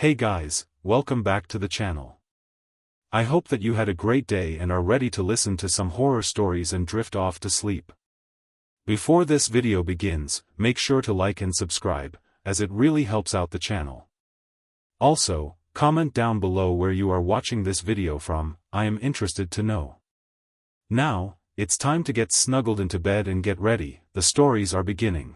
Hey guys, welcome back to the channel. I hope that you had a great day and are ready to listen to some horror stories and drift off to sleep. Before this video begins, make sure to like and subscribe, as it really helps out the channel. Also, comment down below where you are watching this video from, I am interested to know. Now, it's time to get snuggled into bed and get ready, the stories are beginning.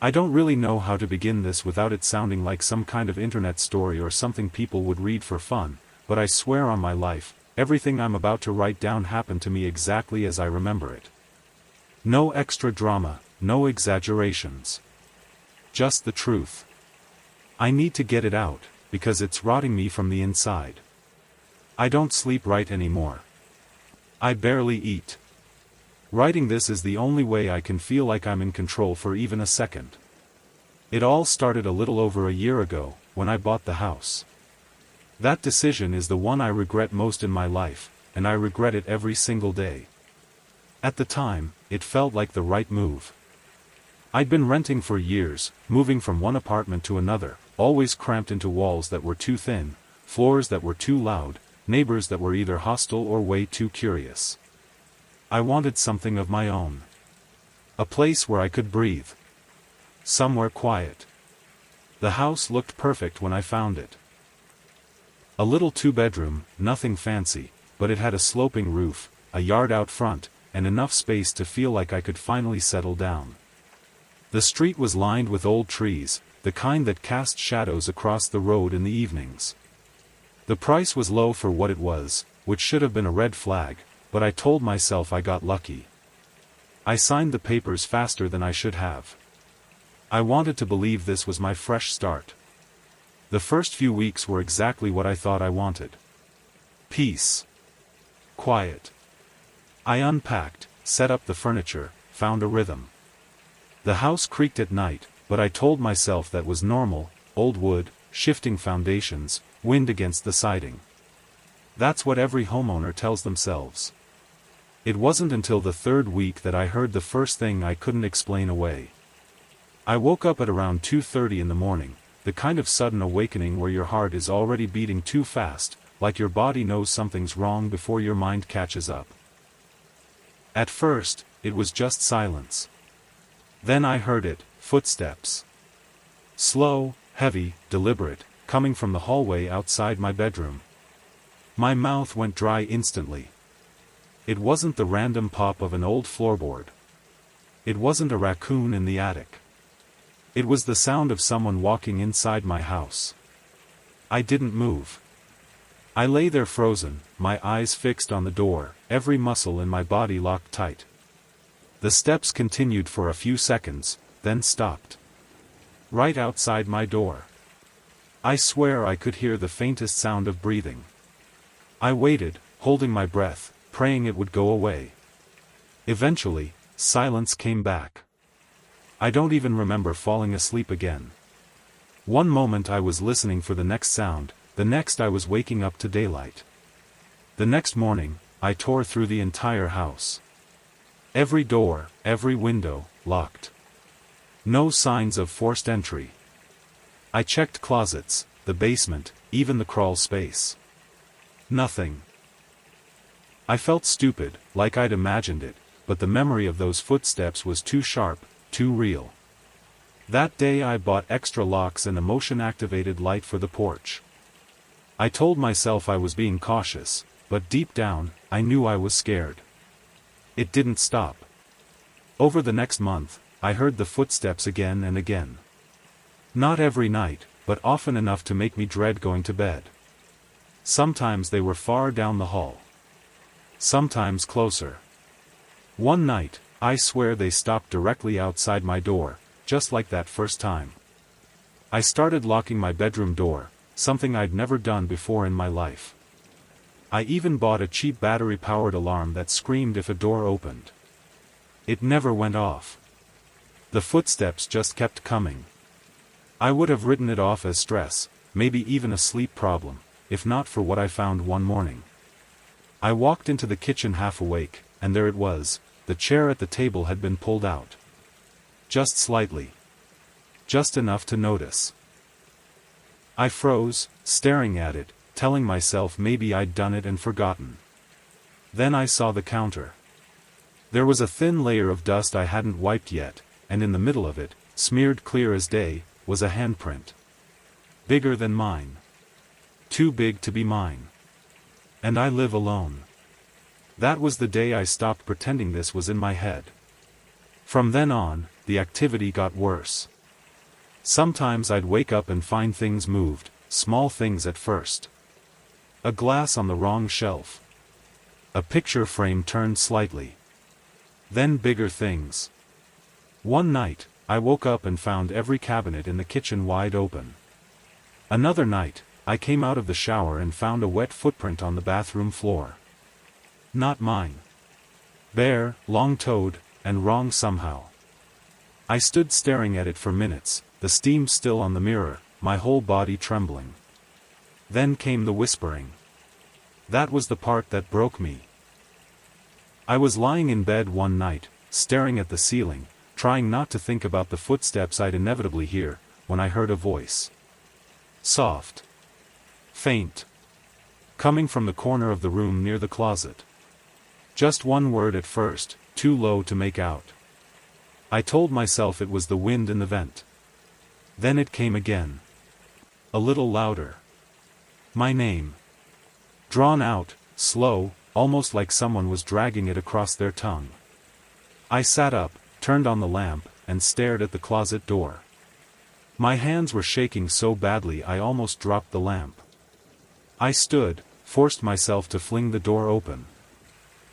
I don't really know how to begin this without it sounding like some kind of internet story or something people would read for fun, but I swear on my life, everything I'm about to write down happened to me exactly as I remember it. No extra drama, no exaggerations. Just the truth. I need to get it out, because it's rotting me from the inside. I don't sleep right anymore. I barely eat. Writing this is the only way I can feel like I'm in control for even a second. It all started a little over a year ago, when I bought the house. That decision is the one I regret most in my life, and I regret it every single day. At the time, it felt like the right move. I'd been renting for years, moving from one apartment to another, always cramped into walls that were too thin, floors that were too loud, neighbors that were either hostile or way too curious. I wanted something of my own. A place where I could breathe. Somewhere quiet. The house looked perfect when I found it. A little two-bedroom, nothing fancy, but it had a sloping roof, a yard out front, and enough space to feel like I could finally settle down. The street was lined with old trees, the kind that cast shadows across the road in the evenings. The price was low for what it was, which should have been a red flag, but I told myself I got lucky. I signed the papers faster than I should have. I wanted to believe this was my fresh start. The first few weeks were exactly what I thought I wanted. Peace. Quiet. I unpacked, set up the furniture, found a rhythm. The house creaked at night, but I told myself that was normal, old wood, shifting foundations, wind against the siding. That's what every homeowner tells themselves. It wasn't until the third week that I heard the first thing I couldn't explain away. I woke up at around 2:30 in the morning, the kind of sudden awakening where your heart is already beating too fast, like your body knows something's wrong before your mind catches up. At first, it was just silence. Then I heard it, footsteps. Slow, heavy, deliberate, coming from the hallway outside my bedroom. My mouth went dry instantly. It wasn't the random pop of an old floorboard. It wasn't a raccoon in the attic. It was the sound of someone walking inside my house. I didn't move. I lay there frozen, my eyes fixed on the door, every muscle in my body locked tight. The steps continued for a few seconds, then stopped. Right outside my door. I swear I could hear the faintest sound of breathing. I waited, holding my breath, praying it would go away. Eventually, silence came back. I don't even remember falling asleep again. One moment I was listening for the next sound, the next I was waking up to daylight. The next morning, I tore through the entire house. Every door, every window, locked. No signs of forced entry. I checked closets, the basement, even the crawl space. Nothing. I felt stupid, like I'd imagined it, but the memory of those footsteps was too sharp, too real. That day I bought extra locks and a motion-activated light for the porch. I told myself I was being cautious, but deep down, I knew I was scared. It didn't stop. Over the next month, I heard the footsteps again and again. Not every night, but often enough to make me dread going to bed. Sometimes they were far down the hall. Sometimes closer. One night, I swear they stopped directly outside my door, just like that first time. I started locking my bedroom door, something I'd never done before in my life. I even bought a cheap battery-powered alarm that screamed if a door opened. It never went off. The footsteps just kept coming. I would have written it off as stress, maybe even a sleep problem, if not for what I found one morning. I walked into the kitchen half awake, and there it was, the chair at the table had been pulled out. Just slightly. Just enough to notice. I froze, staring at it, telling myself maybe I'd done it and forgotten. Then I saw the counter. There was a thin layer of dust I hadn't wiped yet, and in the middle of it, smeared clear as day, was a handprint. Bigger than mine. Too big to be mine. And I live alone. That was the day I stopped pretending this was in my head. From then on, the activity got worse. Sometimes I'd wake up and find things moved, small things at first. A glass on the wrong shelf. A picture frame turned slightly. Then bigger things. One night, I woke up and found every cabinet in the kitchen wide open. Another night, I came out of the shower and found a wet footprint on the bathroom floor. Not mine. Bare, long-toed, and wrong somehow. I stood staring at it for minutes, the steam still on the mirror, my whole body trembling. Then came the whispering. That was the part that broke me. I was lying in bed one night, staring at the ceiling, trying not to think about the footsteps I'd inevitably hear, when I heard a voice. Soft. Faint. Coming from the corner of the room near the closet. Just one word at first, too low to make out. I told myself it was the wind in the vent. Then it came again. A little louder. My name. Drawn out, slow, almost like someone was dragging it across their tongue. I sat up, turned on the lamp, and stared at the closet door. My hands were shaking so badly I almost dropped the lamp. I stood, forced myself to fling the door open.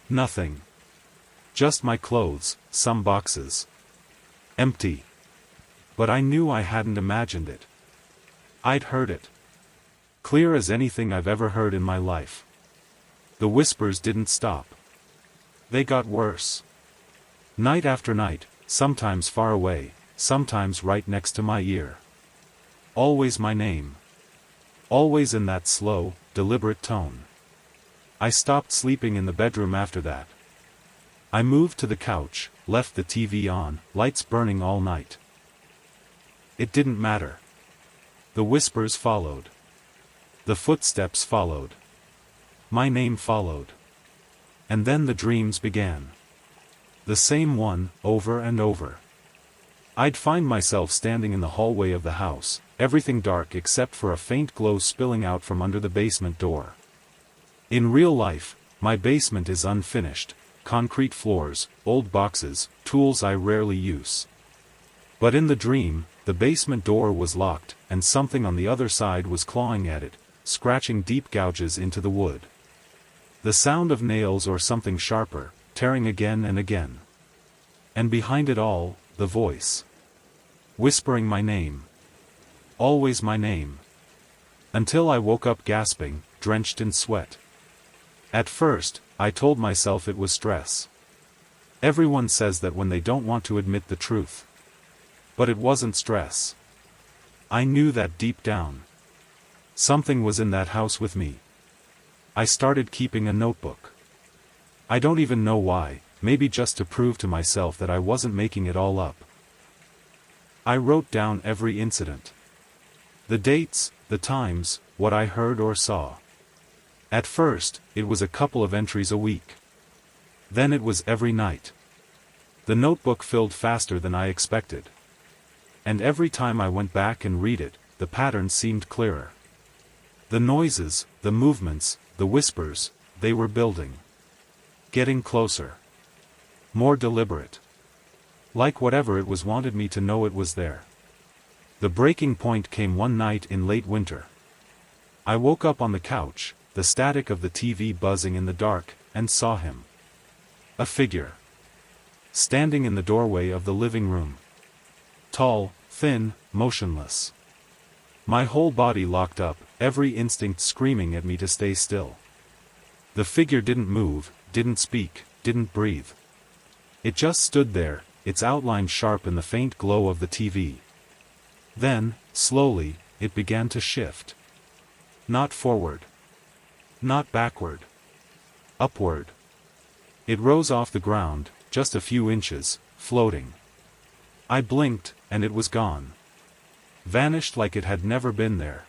Nothing. Just my clothes, some boxes. Empty. But I knew I hadn't imagined it. I'd heard it. Clear as anything I've ever heard in my life. The whispers didn't stop. They got worse. Night after night, sometimes far away, sometimes right next to my ear. Always my name. Always in that slow, deliberate tone. I stopped sleeping in the bedroom after that. I moved to the couch, left the TV on, lights burning all night. It didn't matter. The whispers followed. The footsteps followed. My name followed. And then the dreams began. The same one, over and over. I'd find myself standing in the hallway of the house, everything dark except for a faint glow spilling out from under the basement door. In real life, my basement is unfinished, concrete floors, old boxes, tools I rarely use. But in the dream, the basement door was locked, and something on the other side was clawing at it, scratching deep gouges into the wood. The sound of nails or something sharper, tearing again and again. And behind it all, the voice. Whispering my name. Always my name. Until I woke up gasping, drenched in sweat. At first, I told myself it was stress. Everyone says that when they don't want to admit the truth. But it wasn't stress. I knew that deep down. Something was in that house with me. I started keeping a notebook. I don't even know why, maybe just to prove to myself that I wasn't making it all up. I wrote down every incident. The dates, the times, what I heard or saw. At first, it was a couple of entries a week. Then it was every night. The notebook filled faster than I expected. And every time I went back and read it, the pattern seemed clearer. The noises, the movements, the whispers, they were building. Getting closer. More deliberate. Like whatever it was wanted me to know it was there. The breaking point came one night in late winter. I woke up on the couch, the static of the TV buzzing in the dark, and saw him. A figure. Standing in the doorway of the living room. Tall, thin, motionless. My whole body locked up, every instinct screaming at me to stay still. The figure didn't move, didn't speak, didn't breathe. It just stood there, its outline sharp in the faint glow of the TV. Then, slowly, it began to shift. Not forward. Not backward. Upward. It rose off the ground, just a few inches, floating. I blinked, and it was gone. Vanished like it had never been there.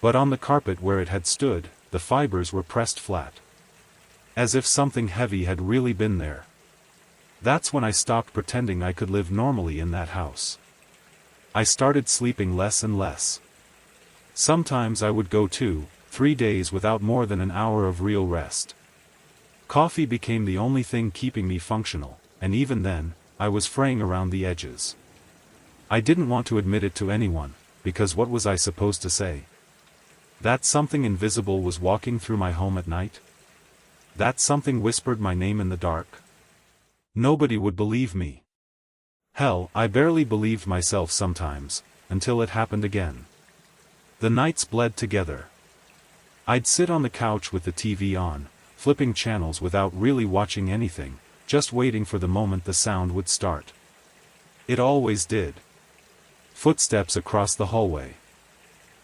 But on the carpet where it had stood, the fibers were pressed flat. As if something heavy had really been there. That's when I stopped pretending I could live normally in that house. I started sleeping less and less. Sometimes I would go 2-3 days without more than an hour of real rest. Coffee became the only thing keeping me functional, and even then, I was fraying around the edges. I didn't want to admit it to anyone, because what was I supposed to say? That something invisible was walking through my home at night? That something whispered my name in the dark? Nobody would believe me. Hell, I barely believed myself sometimes, until it happened again. The nights bled together. I'd sit on the couch with the TV on, flipping channels without really watching anything, just waiting for the moment the sound would start. It always did. Footsteps across the hallway.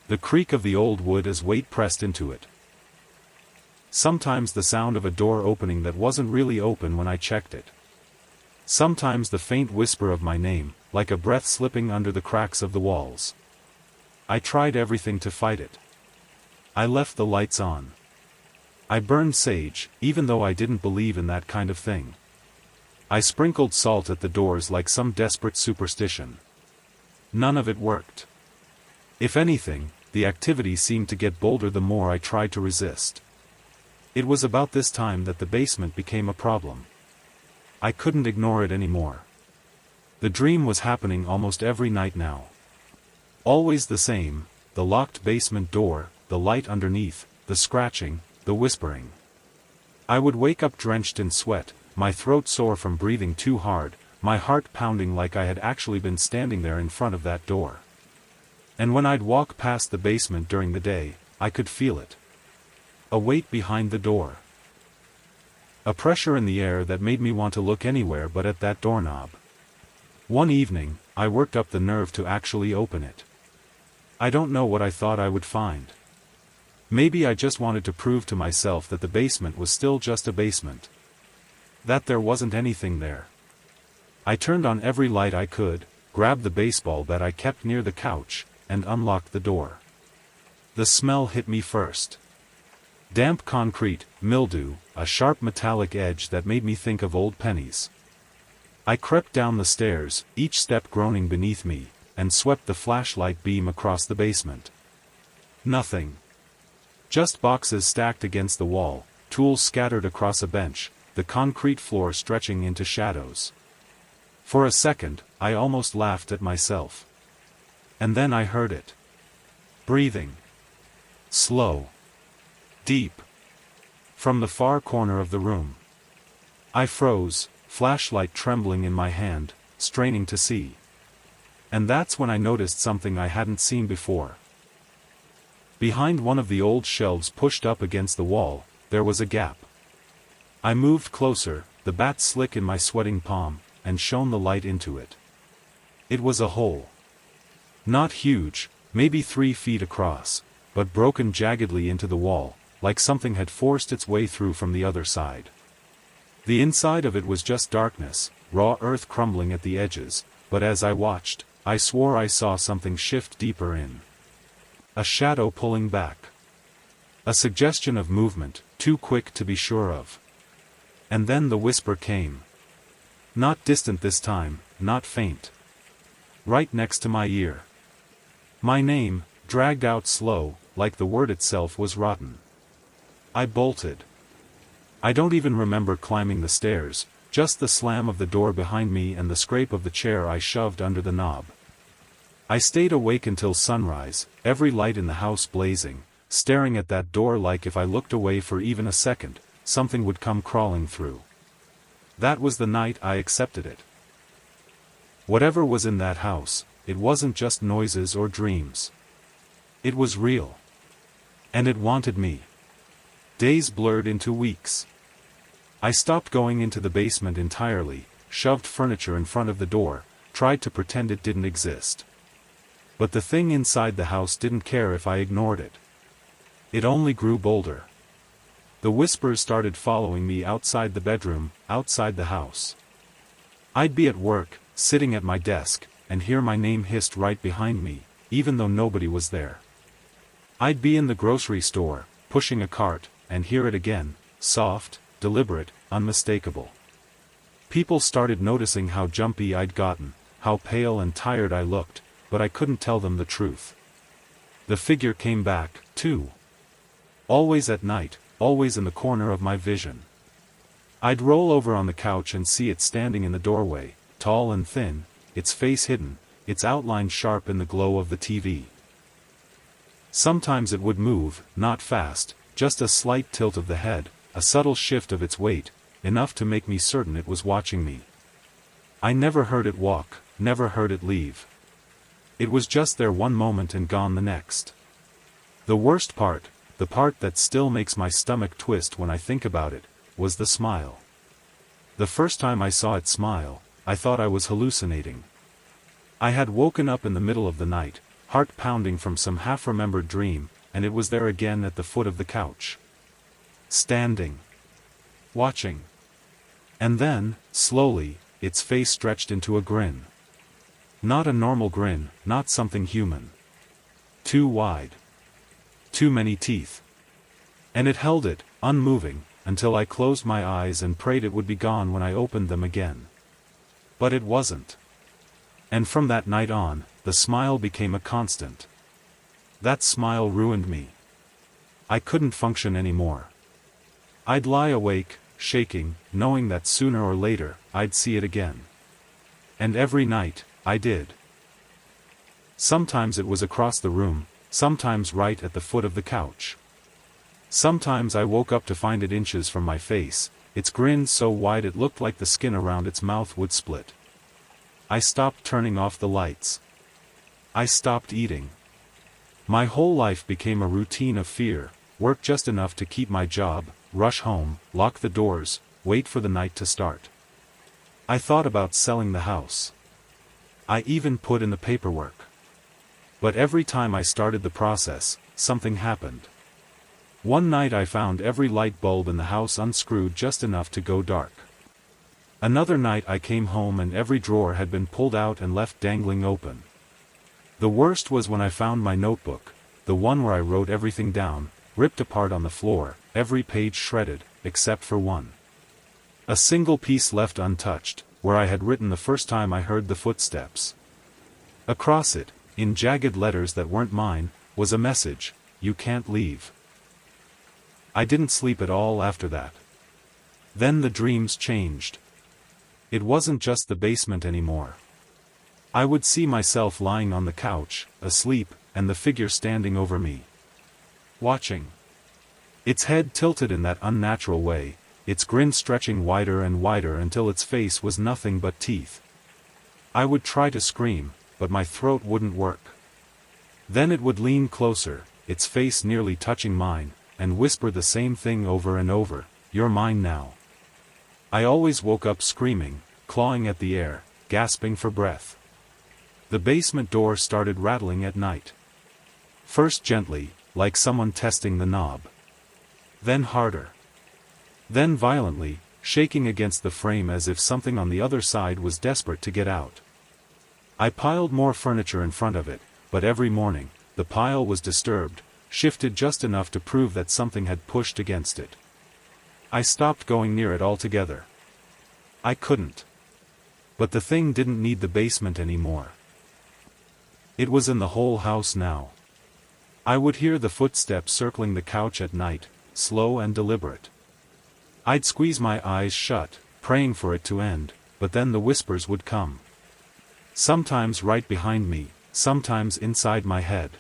The creak of the old wood as weight pressed into it. Sometimes the sound of a door opening that wasn't really open when I checked it. Sometimes the faint whisper of my name, like a breath slipping under the cracks of the walls. I tried everything to fight it. I left the lights on. I burned sage, even though I didn't believe in that kind of thing. I sprinkled salt at the doors like some desperate superstition. None of it worked. If anything, the activity seemed to get bolder the more I tried to resist. It was about this time that the basement became a problem. I couldn't ignore it anymore. The dream was happening almost every night now. Always the same, the locked basement door, the light underneath, the scratching, the whispering. I would wake up drenched in sweat, my throat sore from breathing too hard, my heart pounding like I had actually been standing there in front of that door. And when I'd walk past the basement during the day, I could feel it. A weight behind the door. A pressure in the air that made me want to look anywhere but at that doorknob. One evening, I worked up the nerve to actually open it. I don't know what I thought I would find. Maybe I just wanted to prove to myself that the basement was still just a basement. That there wasn't anything there. I turned on every light I could, grabbed the baseball bat I kept near the couch, and unlocked the door. The smell hit me first. Damp concrete, mildew, a sharp metallic edge that made me think of old pennies. I crept down the stairs, each step groaning beneath me, and swept the flashlight beam across the basement. Nothing. Just boxes stacked against the wall, tools scattered across a bench, the concrete floor stretching into shadows. For a second, I almost laughed at myself. And then I heard it. Breathing. Slow. Deep. From the far corner of the room. I froze, flashlight trembling in my hand, straining to see. And that's when I noticed something I hadn't seen before. Behind one of the old shelves pushed up against the wall, there was a gap. I moved closer, the bat slick in my sweating palm, and shone the light into it. It was a hole. Not huge, maybe 3 feet across, but broken jaggedly into the wall, like something had forced its way through from the other side. The inside of it was just darkness, raw earth crumbling at the edges, but as I watched, I swore I saw something shift deeper in. A shadow pulling back. A suggestion of movement, too quick to be sure of. And then the whisper came. Not distant this time, not faint. Right next to my ear. My name, dragged out slow, like the word itself was rotten. I bolted. I don't even remember climbing the stairs, just the slam of the door behind me and the scrape of the chair I shoved under the knob. I stayed awake until sunrise, every light in the house blazing, staring at that door like if I looked away for even a second, something would come crawling through. That was the night I accepted it. Whatever was in that house, it wasn't just noises or dreams. It was real. And it wanted me. Days blurred into weeks. I stopped going into the basement entirely, shoved furniture in front of the door, tried to pretend it didn't exist. But the thing inside the house didn't care if I ignored it. It only grew bolder. The whispers started following me outside the bedroom, outside the house. I'd be at work, sitting at my desk, and hear my name hissed right behind me, even though nobody was there. I'd be in the grocery store, pushing a cart, and hear it again, soft, deliberate, unmistakable. People started noticing how jumpy I'd gotten, how pale and tired I looked, but I couldn't tell them the truth. The figure came back, too. Always at night, always in the corner of my vision. I'd roll over on the couch and see it standing in the doorway, tall and thin, its face hidden, its outline sharp in the glow of the TV. Sometimes it would move, not fast, just a slight tilt of the head, a subtle shift of its weight, enough to make me certain it was watching me. I never heard it walk, never heard it leave. It was just there one moment and gone the next. The worst part, the part that still makes my stomach twist when I think about it, was the smile. The first time I saw it smile, I thought I was hallucinating. I had woken up in the middle of the night, heart pounding from some half-remembered dream, and it was there again at the foot of the couch. Standing. Watching. And then, slowly, its face stretched into a grin. Not a normal grin, not something human. Too wide. Too many teeth. And it held it, unmoving, until I closed my eyes and prayed it would be gone when I opened them again. But it wasn't. And from that night on, the smile became a constant. That smile ruined me. I couldn't function anymore. I'd lie awake, shaking, knowing that sooner or later, I'd see it again. And every night, I did. Sometimes it was across the room, sometimes right at the foot of the couch. Sometimes I woke up to find it inches from my face, its grin so wide it looked like the skin around its mouth would split. I stopped turning off the lights. I stopped eating. My whole life became a routine of fear, work just enough to keep my job, rush home, lock the doors, wait for the night to start. I thought about selling the house. I even put in the paperwork. But every time I started the process, something happened. One night I found every light bulb in the house unscrewed just enough to go dark. Another night I came home and every drawer had been pulled out and left dangling open. The worst was when I found my notebook, the one where I wrote everything down, ripped apart on the floor, every page shredded, except for one. A single piece left untouched, where I had written the first time I heard the footsteps. Across it, in jagged letters that weren't mine, was a message: "You can't leave." I didn't sleep at all after that. Then the dreams changed. It wasn't just the basement anymore. I would see myself lying on the couch, asleep, and the figure standing over me. Watching. Its head tilted in that unnatural way, its grin stretching wider and wider until its face was nothing but teeth. I would try to scream, but my throat wouldn't work. Then it would lean closer, its face nearly touching mine, and whisper the same thing over and over: "You're mine now." I always woke up screaming, clawing at the air, gasping for breath. The basement door started rattling at night. First gently, like someone testing the knob. Then harder. Then violently, shaking against the frame as if something on the other side was desperate to get out. I piled more furniture in front of it, but every morning, the pile was disturbed, shifted just enough to prove that something had pushed against it. I stopped going near it altogether. I couldn't. But the thing didn't need the basement anymore. It was in the whole house now. I would hear the footsteps circling the couch at night, slow and deliberate. I'd squeeze my eyes shut, praying for it to end, but then the whispers would come. Sometimes right behind me, sometimes inside my head.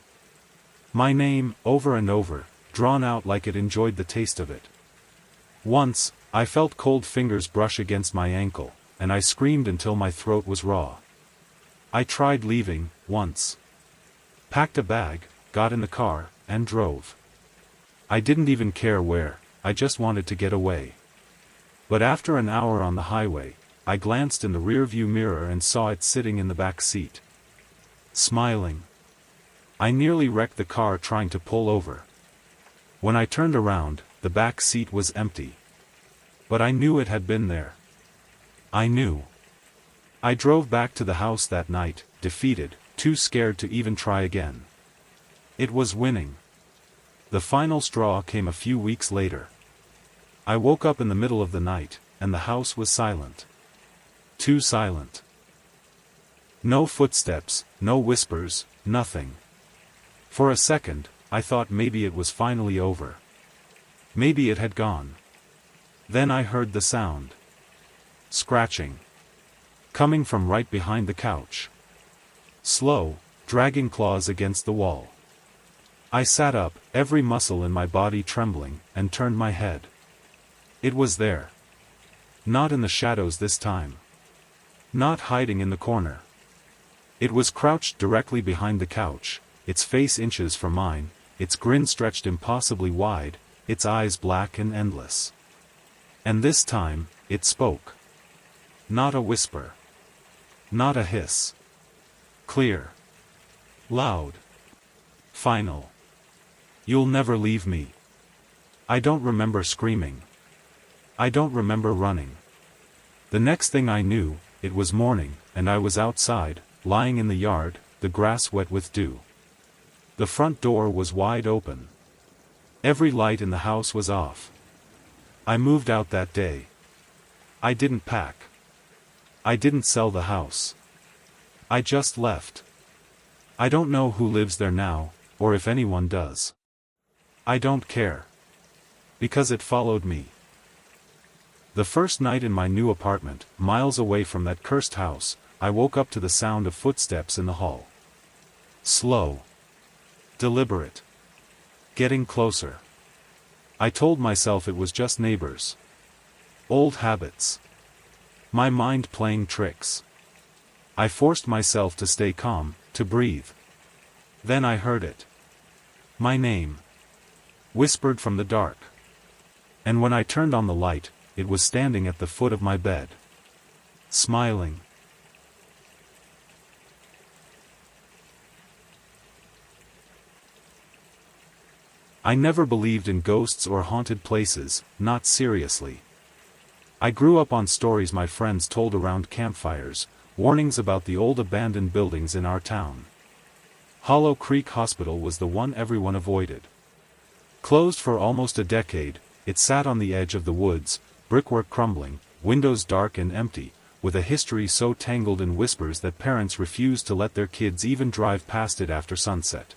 My name, over and over, drawn out like it enjoyed the taste of it. Once, I felt cold fingers brush against my ankle, and I screamed until my throat was raw. I tried leaving, once. Packed a bag, got in the car, and drove. I didn't even care where, I just wanted to get away. But after an hour on the highway, I glanced in the rearview mirror and saw it sitting in the back seat. Smiling. I nearly wrecked the car trying to pull over. When I turned around, the back seat was empty. But I knew it had been there. I knew. I drove back to the house that night, defeated, too scared to even try again. It was winning. The final straw came a few weeks later. I woke up in the middle of the night, and the house was silent. Too silent. No footsteps, no whispers, nothing. For a second, I thought maybe it was finally over. Maybe it had gone. Then I heard the sound. Scratching. Coming from right behind the couch. Slow, dragging claws against the wall. I sat up, every muscle in my body trembling, and turned my head. It was there. Not in the shadows this time. Not hiding in the corner. It was crouched directly behind the couch, its face inches from mine, its grin stretched impossibly wide, its eyes black and endless. And this time, it spoke. Not a whisper. Not a hiss. Clear. Loud. Final. You'll never leave me. I don't remember screaming. I don't remember running. The next thing I knew, it was morning, and I was outside, lying in the yard, the grass wet with dew. The front door was wide open. Every light in the house was off. I moved out that day. I didn't pack. I didn't sell the house. I just left. I don't know who lives there now, or if anyone does. I don't care. Because it followed me. The first night in my new apartment, miles away from that cursed house, I woke up to the sound of footsteps in the hall. Slow. Deliberate. Getting closer. I told myself it was just neighbors. Old habits. My mind playing tricks. I forced myself to stay calm, to breathe. Then I heard it. My name. Whispered from the dark. And when I turned on the light, it was standing at the foot of my bed. Smiling. I never believed in ghosts or haunted places, not seriously. I grew up on stories my friends told around campfires, warnings about the old abandoned buildings in our town. Hollow Creek Hospital was the one everyone avoided. Closed for almost a decade, it sat on the edge of the woods, brickwork crumbling, windows dark and empty, with a history so tangled in whispers that parents refused to let their kids even drive past it after sunset.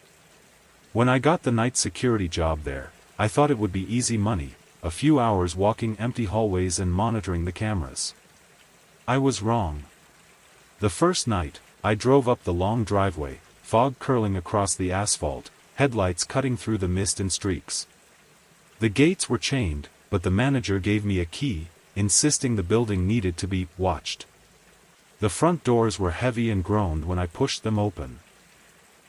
When I got the night security job there, I thought it would be easy money, a few hours walking empty hallways and monitoring the cameras. I was wrong. The first night, I drove up the long driveway, fog curling across the asphalt, headlights cutting through the mist in streaks. The gates were chained, but the manager gave me a key, insisting the building needed to be watched. The front doors were heavy and groaned when I pushed them open.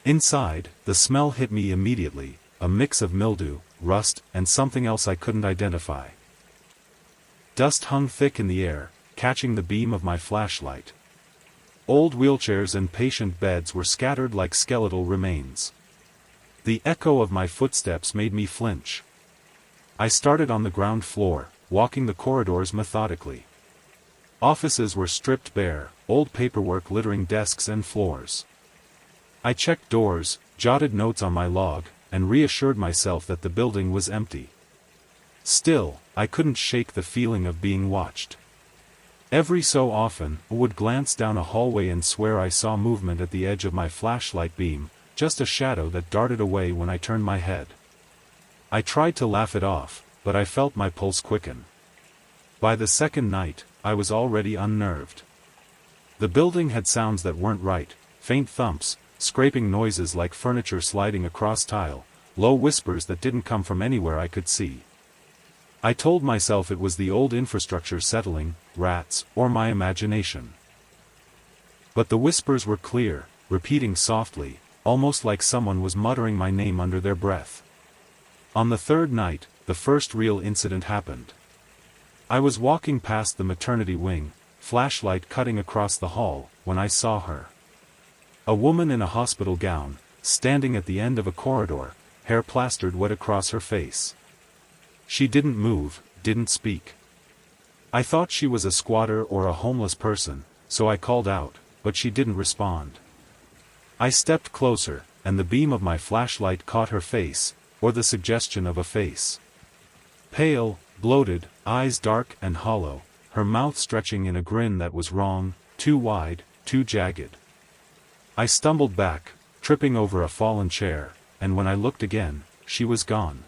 Inside, the smell hit me immediately, a mix of mildew, rust, and something else I couldn't identify. Dust hung thick in the air, catching the beam of my flashlight. Old wheelchairs and patient beds were scattered like skeletal remains. The echo of my footsteps made me flinch. I started on the ground floor, walking the corridors methodically. Offices were stripped bare, old paperwork littering desks and floors. I checked doors, jotted notes on my log, and reassured myself that the building was empty. Still, I couldn't shake the feeling of being watched. Every so often, I would glance down a hallway and swear I saw movement at the edge of my flashlight beam, just a shadow that darted away when I turned my head. I tried to laugh it off, but I felt my pulse quicken. By the second night, I was already unnerved. The building had sounds that weren't right, faint thumps, scraping noises like furniture sliding across tile, low whispers that didn't come from anywhere I could see. I told myself it was the old infrastructure settling, rats, or my imagination. But the whispers were clear, repeating softly, almost like someone was muttering my name under their breath. On the third night, the first real incident happened. I was walking past the maternity wing, flashlight cutting across the hall, when I saw her. A woman in a hospital gown, standing at the end of a corridor, hair plastered wet across her face. She didn't move, didn't speak. I thought she was a squatter or a homeless person, so I called out, but she didn't respond. I stepped closer, and the beam of my flashlight caught her face, or the suggestion of a face. Pale, bloated, eyes dark and hollow, her mouth stretching in a grin that was wrong, too wide, too jagged. I stumbled back, tripping over a fallen chair, and when I looked again, she was gone.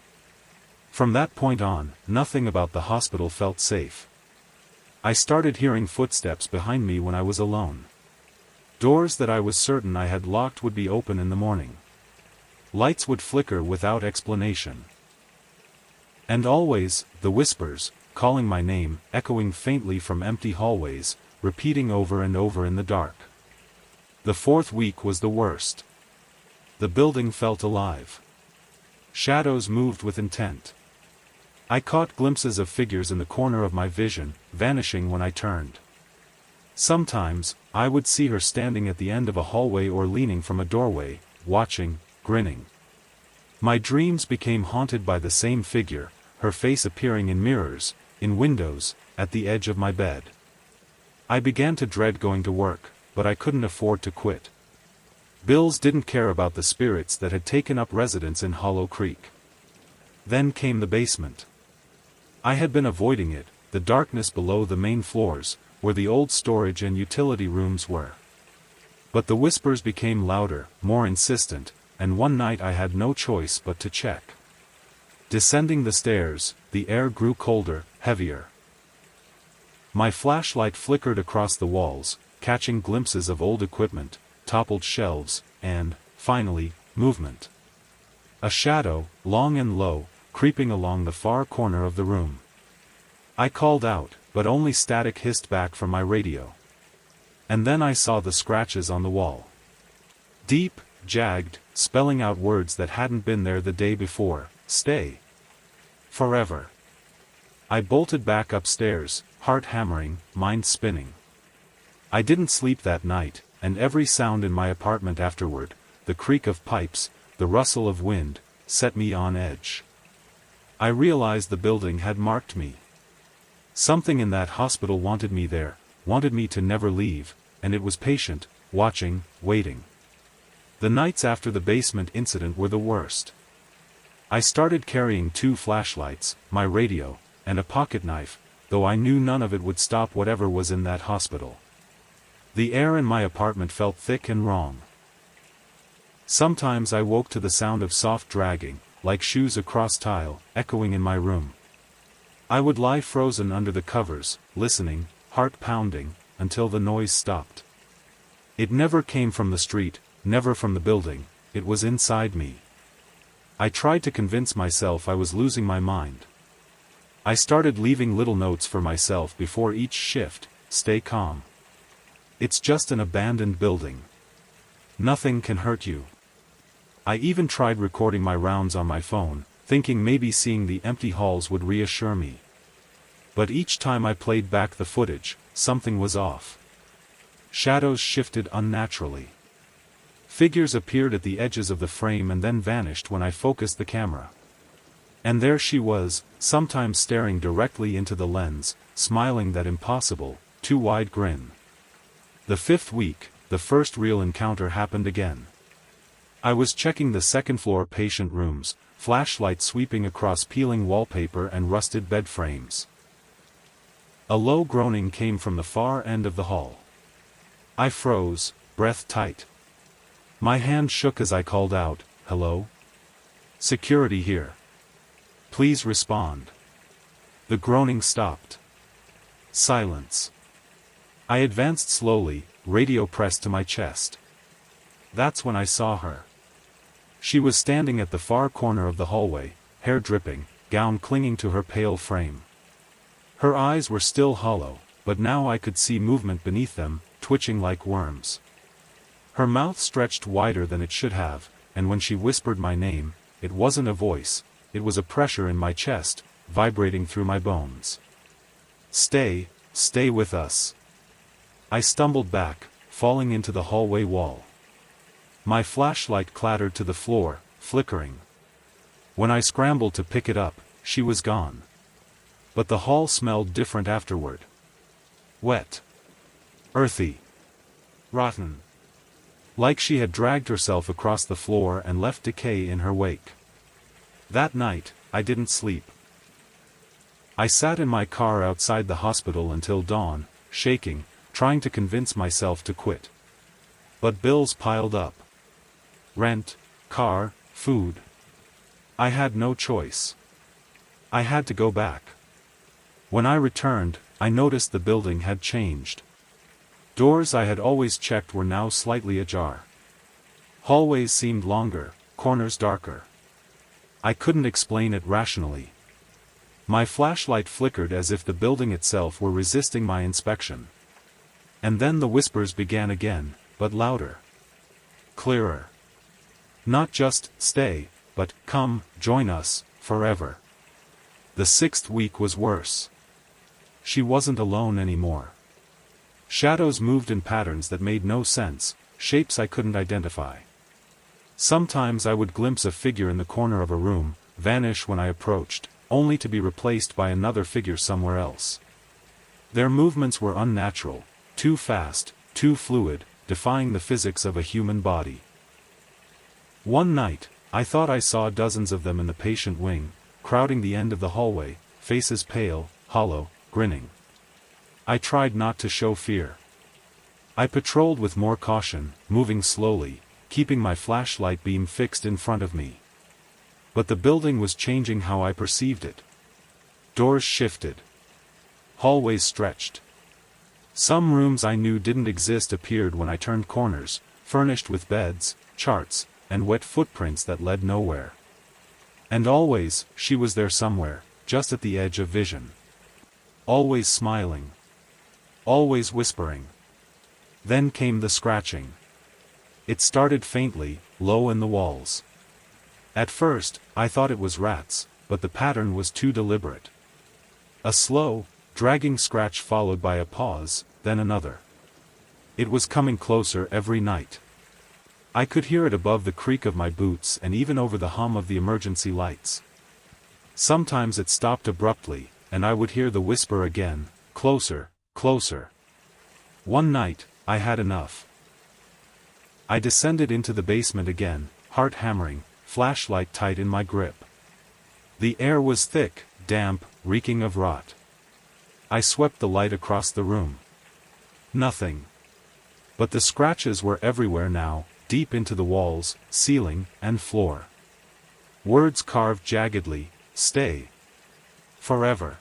From that point on, nothing about the hospital felt safe. I started hearing footsteps behind me when I was alone. Doors that I was certain I had locked would be open in the morning. Lights would flicker without explanation. And always, the whispers, calling my name, echoing faintly from empty hallways, repeating over and over in the dark. The fourth week was the worst. The building felt alive. Shadows moved with intent. I caught glimpses of figures in the corner of my vision, vanishing when I turned. Sometimes, I would see her standing at the end of a hallway or leaning from a doorway, watching, grinning. My dreams became haunted by the same figure, her face appearing in mirrors, in windows, at the edge of my bed. I began to dread going to work, but I couldn't afford to quit. Bills didn't care about the spirits that had taken up residence in Hollow Creek. Then came the basement. I had been avoiding it, the darkness below the main floors, where the old storage and utility rooms were. But the whispers became louder, more insistent, and one night I had no choice but to check. Descending the stairs, the air grew colder, heavier. My flashlight flickered across the walls, catching glimpses of old equipment, toppled shelves, and, finally, movement. A shadow, long and low, creeping along the far corner of the room. I called out, but only static hissed back from my radio. And then I saw the scratches on the wall. Deep, jagged, spelling out words that hadn't been there the day before: stay. Forever. I bolted back upstairs, heart hammering, mind spinning. I didn't sleep that night, and every sound in my apartment afterward, the creak of pipes, the rustle of wind, set me on edge. I realized the building had marked me. Something in that hospital wanted me there, wanted me to never leave, and it was patient, watching, waiting. The nights after the basement incident were the worst. I started carrying 2 flashlights, my radio, and a pocket knife, though I knew none of it would stop whatever was in that hospital. The air in my apartment felt thick and wrong. Sometimes I woke to the sound of soft dragging, like shoes across tile, echoing in my room. I would lie frozen under the covers, listening, heart pounding, until the noise stopped. It never came from the street, never from the building, it was inside me. I tried to convince myself I was losing my mind. I started leaving little notes for myself before each shift: stay calm. It's just an abandoned building. Nothing can hurt you. I even tried recording my rounds on my phone, thinking maybe seeing the empty halls would reassure me. But each time I played back the footage, something was off. Shadows shifted unnaturally. Figures appeared at the edges of the frame and then vanished when I focused the camera. And there she was, sometimes staring directly into the lens, smiling that impossible, too wide grin. The 5th week, the first real encounter happened again. I was checking the second-floor patient rooms, flashlight sweeping across peeling wallpaper and rusted bed frames. A low groaning came from the far end of the hall. I froze, breath tight. My hand shook as I called out, "Hello? Security here. Please respond." The groaning stopped. Silence. I advanced slowly, radio pressed to my chest. That's when I saw her. She was standing at the far corner of the hallway, hair dripping, gown clinging to her pale frame. Her eyes were still hollow, but now I could see movement beneath them, twitching like worms. Her mouth stretched wider than it should have, and when she whispered my name, it wasn't a voice, it was a pressure in my chest, vibrating through my bones. "Stay, stay with us." I stumbled back, falling into the hallway wall. My flashlight clattered to the floor, flickering. When I scrambled to pick it up, she was gone. But the hall smelled different afterward. Wet. Earthy. Rotten. Like she had dragged herself across the floor and left decay in her wake. That night, I didn't sleep. I sat in my car outside the hospital until dawn, shaking, trying to convince myself to quit. But bills piled up. Rent, car, food. I had no choice. I had to go back. When I returned, I noticed the building had changed. Doors I had always checked were now slightly ajar. Hallways seemed longer, corners darker. I couldn't explain it rationally. My flashlight flickered as if the building itself were resisting my inspection. And then the whispers began again, but louder. Clearer. Not just, stay, but, come, join us, forever. The 6th week was worse. She wasn't alone anymore. Shadows moved in patterns that made no sense, shapes I couldn't identify. Sometimes I would glimpse a figure in the corner of a room, vanish when I approached, only to be replaced by another figure somewhere else. Their movements were unnatural, too fast, too fluid, defying the physics of a human body. One night, I thought I saw dozens of them in the patient wing, crowding the end of the hallway, faces pale, hollow, grinning. I tried not to show fear. I patrolled with more caution, moving slowly, keeping my flashlight beam fixed in front of me. But the building was changing how I perceived it. Doors shifted. Hallways stretched. Some rooms I knew didn't exist appeared when I turned corners, furnished with beds, charts, and wet footprints that led nowhere. And always, she was there somewhere, just at the edge of vision. Always smiling. Always whispering. Then came the scratching. It started faintly, low in the walls. At first, I thought it was rats, but the pattern was too deliberate. A slow, dragging scratch followed by a pause, then another. It was coming closer every night. I could hear it above the creak of my boots and even over the hum of the emergency lights. Sometimes it stopped abruptly, and I would hear the whisper again, closer, closer. One night, I had enough. I descended into the basement again, heart hammering, flashlight tight in my grip. The air was thick, damp, reeking of rot. I swept the light across the room. Nothing. But the scratches were everywhere now, deep into the walls, ceiling, and floor. Words carved jaggedly, stay. Forever.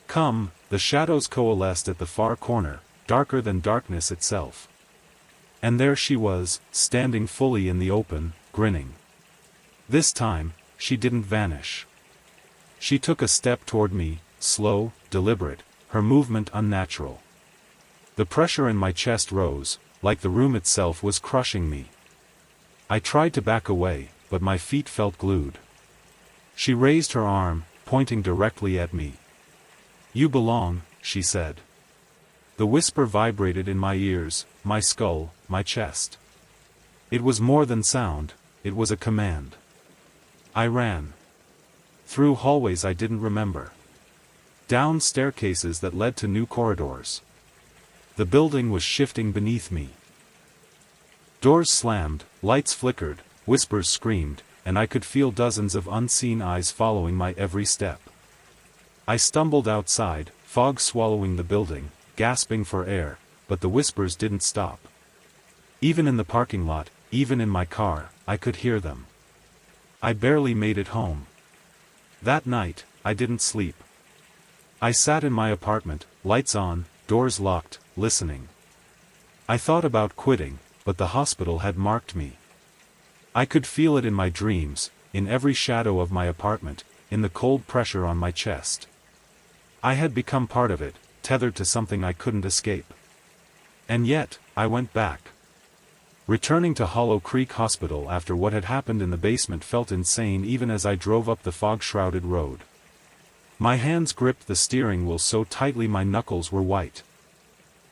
Come, the shadows coalesced at the far corner, darker than darkness itself. And there she was, standing fully in the open, grinning. This time, she didn't vanish. She took a step toward me, slow, deliberate, her movement unnatural. The pressure in my chest rose, like the room itself was crushing me. I tried to back away, but my feet felt glued. She raised her arm, pointing directly at me. You belong, she said. The whisper vibrated in my ears, my skull, my chest. It was more than sound, it was a command. I ran. Through hallways I didn't remember. Down staircases that led to new corridors. The building was shifting beneath me. Doors slammed, lights flickered, whispers screamed, and I could feel dozens of unseen eyes following my every step. I stumbled outside, fog swallowing the building, gasping for air, but the whispers didn't stop. Even in the parking lot, even in my car, I could hear them. I barely made it home. That night, I didn't sleep. I sat in my apartment, lights on, doors locked, listening. I thought about quitting, but the hospital had marked me. I could feel it in my dreams, in every shadow of my apartment, in the cold pressure on my chest. I had become part of it, tethered to something I couldn't escape. And yet, I went back. Returning to Hollow Creek Hospital after what had happened in the basement felt insane even as I drove up the fog-shrouded road. My hands gripped the steering wheel so tightly my knuckles were white.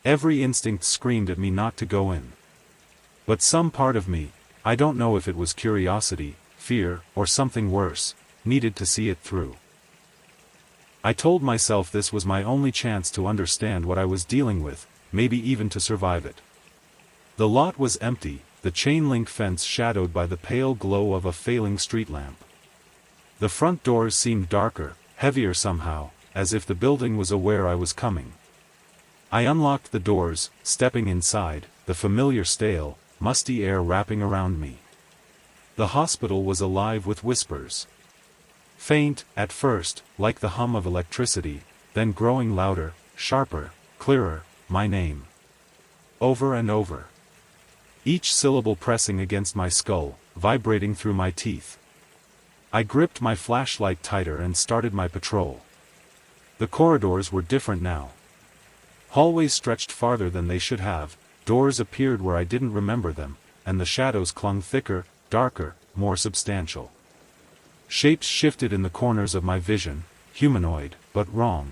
Every instinct screamed at me not to go in. But some part of me, I don't know if it was curiosity, fear, or something worse, needed to see it through. I told myself this was my only chance to understand what I was dealing with, maybe even to survive it. The lot was empty, the chain-link fence shadowed by the pale glow of a failing street lamp. The front doors seemed darker, heavier somehow, as if the building was aware I was coming. I unlocked the doors, stepping inside, the familiar stale, musty air wrapping around me. The hospital was alive with whispers. Faint, at first, like the hum of electricity, then growing louder, sharper, clearer, my name. Over and over. Each syllable pressing against my skull, vibrating through my teeth. I gripped my flashlight tighter and started my patrol. The corridors were different now. Hallways stretched farther than they should have, doors appeared where I didn't remember them, and the shadows clung thicker, darker, more substantial. Shapes shifted in the corners of my vision, humanoid, but wrong.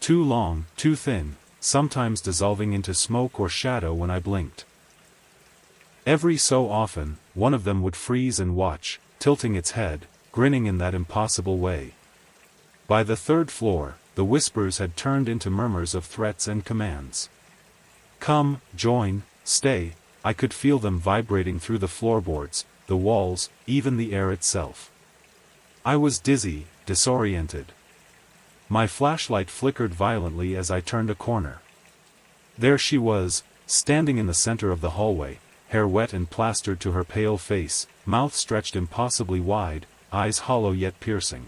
Too long, too thin, sometimes dissolving into smoke or shadow when I blinked. Every so often, one of them would freeze and watch, tilting its head, grinning in that impossible way. By the third floor, the whispers had turned into murmurs of threats and commands. Come, join, stay, I could feel them vibrating through the floorboards, the walls, even the air itself. I was dizzy, disoriented. My flashlight flickered violently as I turned a corner. There she was, standing in the center of the hallway, hair wet and plastered to her pale face, mouth stretched impossibly wide, eyes hollow yet piercing.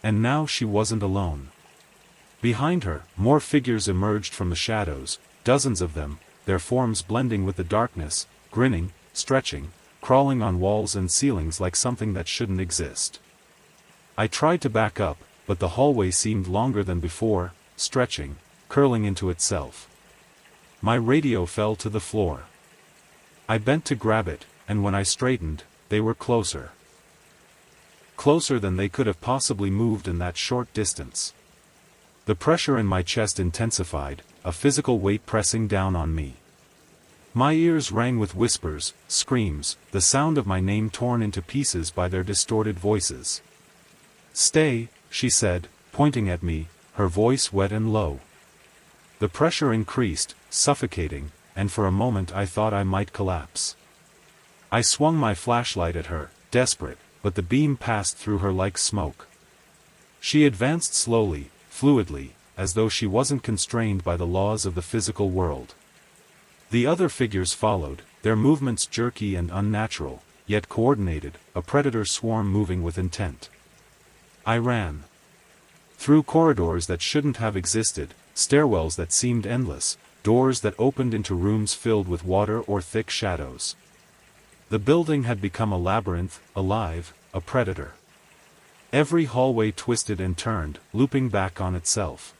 And now she wasn't alone. Behind her, more figures emerged from the shadows, dozens of them, their forms blending with the darkness, grinning, stretching, crawling on walls and ceilings like something that shouldn't exist. I tried to back up, but the hallway seemed longer than before, stretching, curling into itself. My radio fell to the floor. I bent to grab it, and when I straightened, they were closer. Closer than they could have possibly moved in that short distance. The pressure in my chest intensified, a physical weight pressing down on me. My ears rang with whispers, screams, the sound of my name torn into pieces by their distorted voices. Stay, she said, pointing at me, her voice wet and low. The pressure increased, suffocating, and for a moment I thought I might collapse. I swung my flashlight at her, desperate, but the beam passed through her like smoke. She advanced slowly, fluidly, as though she wasn't constrained by the laws of the physical world. The other figures followed, their movements jerky and unnatural, yet coordinated, a predator swarm moving with intent. I ran. Through corridors that shouldn't have existed, stairwells that seemed endless, doors that opened into rooms filled with water or thick shadows. The building had become a labyrinth, alive, a predator. Every hallway twisted and turned, looping back on itself.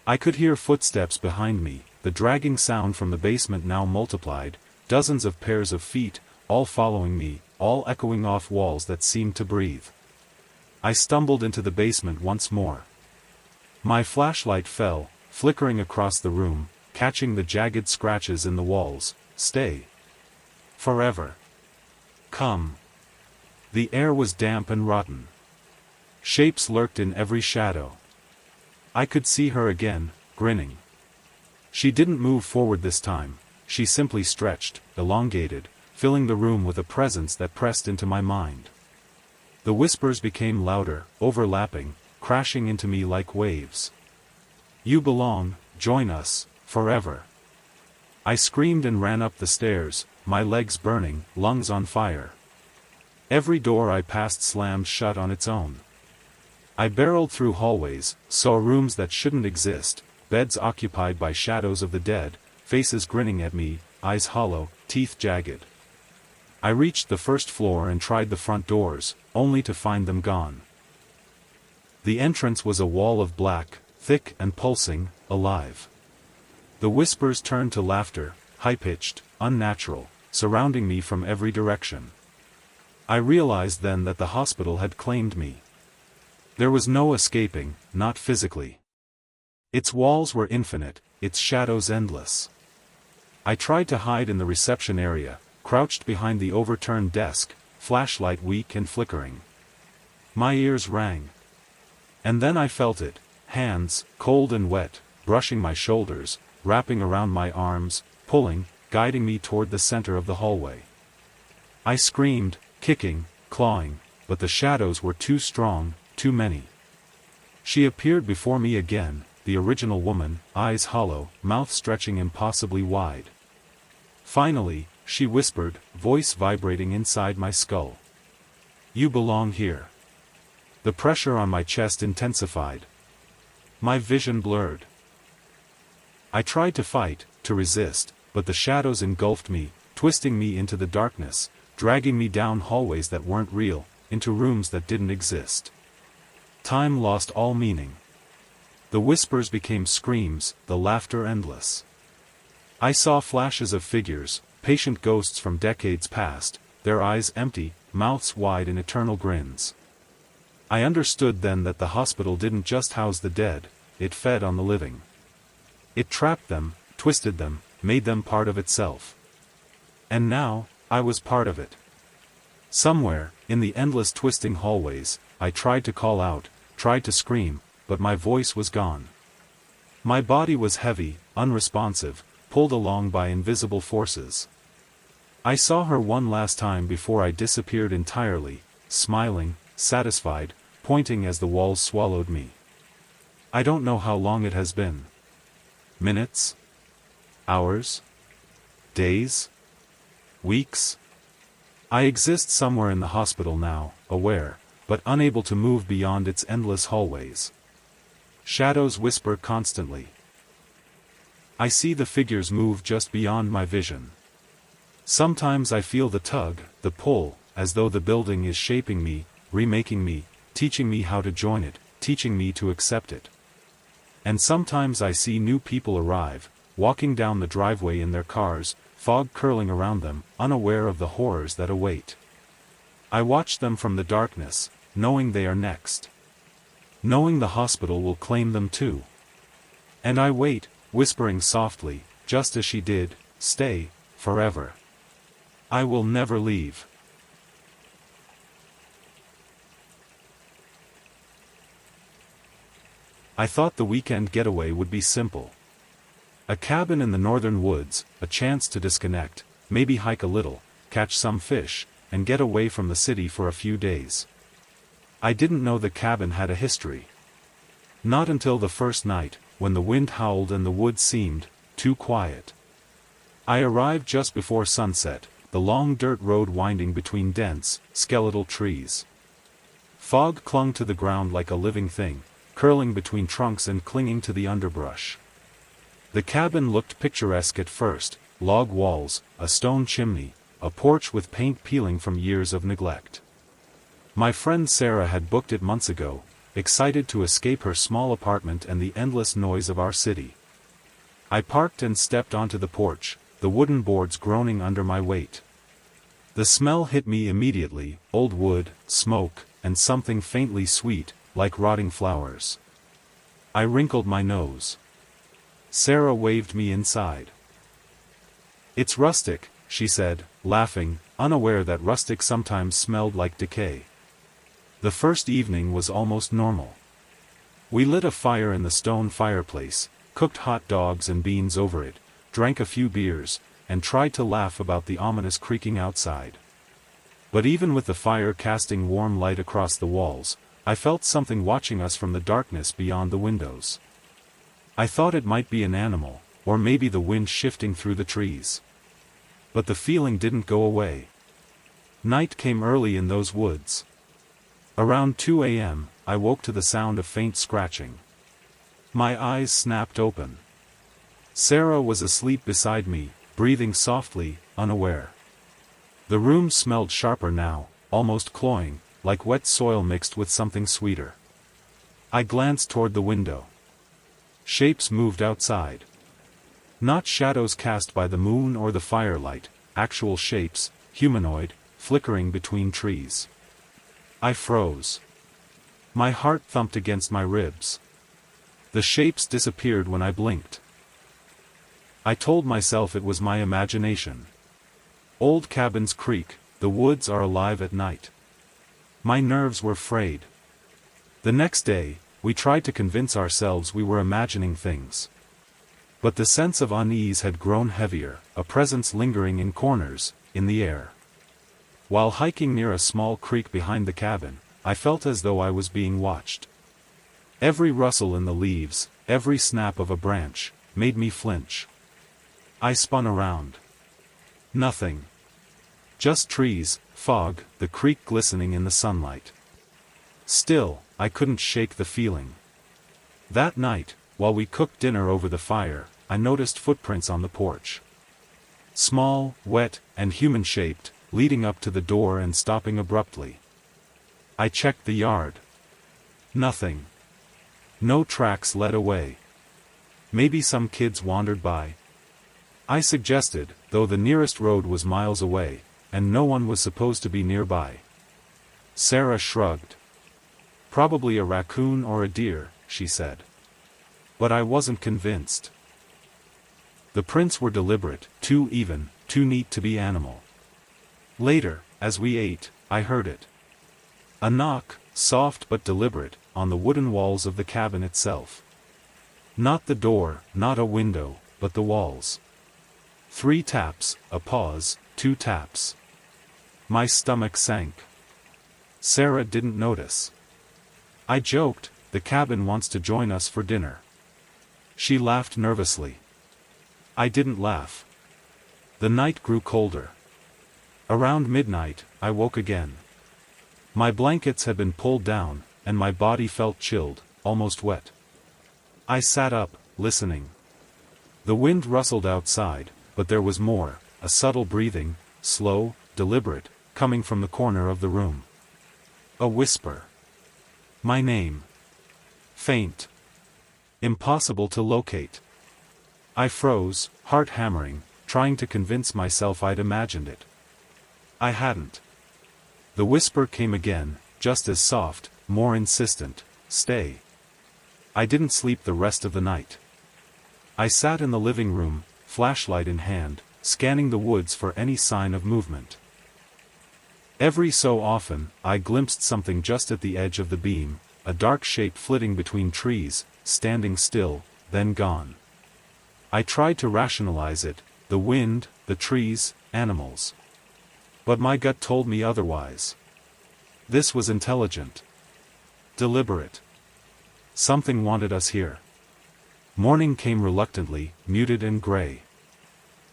I could hear footsteps behind me, the dragging sound from the basement now multiplied, dozens of pairs of feet, all following me, all echoing off walls that seemed to breathe. I stumbled into the basement once more. My flashlight fell, flickering across the room, catching the jagged scratches in the walls. Stay. Forever. Come. The air was damp and rotten. Shapes lurked in every shadow. I could see her again, grinning. She didn't move forward this time, she simply stretched, elongated, filling the room with a presence that pressed into my mind. The whispers became louder, overlapping, crashing into me like waves. You belong, join us, forever. I screamed and ran up the stairs, my legs burning, lungs on fire. Every door I passed slammed shut on its own. I barreled through hallways, saw rooms that shouldn't exist, beds occupied by shadows of the dead, faces grinning at me, eyes hollow, teeth jagged. I reached the first floor and tried the front doors, only to find them gone. The entrance was a wall of black, thick and pulsing, alive. The whispers turned to laughter, high-pitched, unnatural, surrounding me from every direction. I realized then that the hospital had claimed me. There was no escaping, not physically. Its walls were infinite, its shadows endless. I tried to hide in the reception area, crouched behind the overturned desk, flashlight weak and flickering. My ears rang. And then I felt it, hands, cold and wet, brushing my shoulders, wrapping around my arms, pulling, guiding me toward the center of the hallway. I screamed, kicking, clawing, but the shadows were too strong, too many. She appeared before me again, the original woman, eyes hollow, mouth stretching impossibly wide. Finally, she whispered, voice vibrating inside my skull. "You belong here." The pressure on my chest intensified. My vision blurred. I tried to fight, to resist, but the shadows engulfed me, twisting me into the darkness, dragging me down hallways that weren't real, into rooms that didn't exist. Time lost all meaning. The whispers became screams, the laughter endless. I saw flashes of figures, patient ghosts from decades past, their eyes empty, mouths wide in eternal grins. I understood then that the hospital didn't just house the dead, it fed on the living. It trapped them, twisted them, made them part of itself. And now, I was part of it. Somewhere, in the endless twisting hallways, I tried to call out, tried to scream, but my voice was gone. My body was heavy, unresponsive, pulled along by invisible forces. I saw her one last time before I disappeared entirely, smiling, satisfied, pointing as the walls swallowed me. I don't know how long it has been. Minutes? Hours? Days? Weeks? I exist somewhere in the hospital now, aware, but unable to move beyond its endless hallways. Shadows whisper constantly. I see the figures move just beyond my vision. Sometimes I feel the tug, the pull, as though the building is shaping me, remaking me, teaching me how to join it, teaching me to accept it. And sometimes I see new people arrive, walking down the driveway in their cars, fog curling around them, unaware of the horrors that await. I watch them from the darkness, knowing they are next. Knowing the hospital will claim them too. And I wait, whispering softly, just as she did, stay, forever. I will never leave. I thought the weekend getaway would be simple. A cabin in the northern woods, a chance to disconnect, maybe hike a little, catch some fish, and get away from the city for a few days. I didn't know the cabin had a history. Not until the first night, when the wind howled and the woods seemed too quiet. I arrived just before sunset, the long dirt road winding between dense, skeletal trees. Fog clung to the ground like a living thing, curling between trunks and clinging to the underbrush. The cabin looked picturesque at first, log walls, a stone chimney, a porch with paint peeling from years of neglect. My friend Sarah had booked it months ago, excited to escape her small apartment and the endless noise of our city. I parked and stepped onto the porch, the wooden boards groaning under my weight. The smell hit me immediately, old wood, smoke, and something faintly sweet, like rotting flowers. I wrinkled my nose. Sarah waved me inside. "It's rustic," she said, laughing, unaware that rustic sometimes smelled like decay. The first evening was almost normal. We lit a fire in the stone fireplace, cooked hot dogs and beans over it, drank a few beers, and tried to laugh about the ominous creaking outside. But even with the fire casting warm light across the walls, I felt something watching us from the darkness beyond the windows. I thought it might be an animal, or maybe the wind shifting through the trees. But the feeling didn't go away. Night came early in those woods. Around 2 a.m., I woke to the sound of faint scratching. My eyes snapped open. Sarah was asleep beside me, breathing softly, unaware. The room smelled sharper now, almost cloying, like wet soil mixed with something sweeter. I glanced toward the window. Shapes moved outside. Not shadows cast by the moon or the firelight, actual shapes, humanoid, flickering between trees. I froze. My heart thumped against my ribs. The shapes disappeared when I blinked. I told myself it was my imagination. Old cabins creak, the woods are alive at night. My nerves were frayed. The next day, we tried to convince ourselves we were imagining things. But the sense of unease had grown heavier, a presence lingering in corners, in the air. While hiking near a small creek behind the cabin, I felt as though I was being watched. Every rustle in the leaves, every snap of a branch, made me flinch. I spun around. Nothing. Just trees, fog, the creek glistening in the sunlight. Still, I couldn't shake the feeling. That night, while we cooked dinner over the fire, I noticed footprints on the porch. Small, wet, and human-shaped, leading up to the door and stopping abruptly. I checked the yard. Nothing. No tracks led away. Maybe some kids wandered by. I suggested, though the nearest road was miles away, and no one was supposed to be nearby. Sarah shrugged. Probably a raccoon or a deer, she said. But I wasn't convinced. The prints were deliberate, too even, too neat to be animal. Later, as we ate, I heard it. A knock, soft but deliberate, on the wooden walls of the cabin itself. Not the door, not a window, but the walls. 3 taps, a pause, 2 taps. My stomach sank. Sarah didn't notice. I joked, the cabin wants to join us for dinner. She laughed nervously. I didn't laugh. The night grew colder. Around midnight, I woke again. My blankets had been pulled down, and my body felt chilled, almost wet. I sat up, listening. The wind rustled outside, but there was more, a subtle breathing, slow, deliberate, coming from the corner of the room. A whisper. My name. Faint. Impossible to locate. I froze, heart hammering, trying to convince myself I'd imagined it. I hadn't. The whisper came again, just as soft, more insistent, stay. I didn't sleep the rest of the night. I sat in the living room, flashlight in hand, scanning the woods for any sign of movement. Every so often, I glimpsed something just at the edge of the beam, a dark shape flitting between trees, standing still, then gone. I tried to rationalize it, the wind, the trees, animals. But my gut told me otherwise. This was intelligent. Deliberate. Something wanted us here. Morning came reluctantly, muted and gray.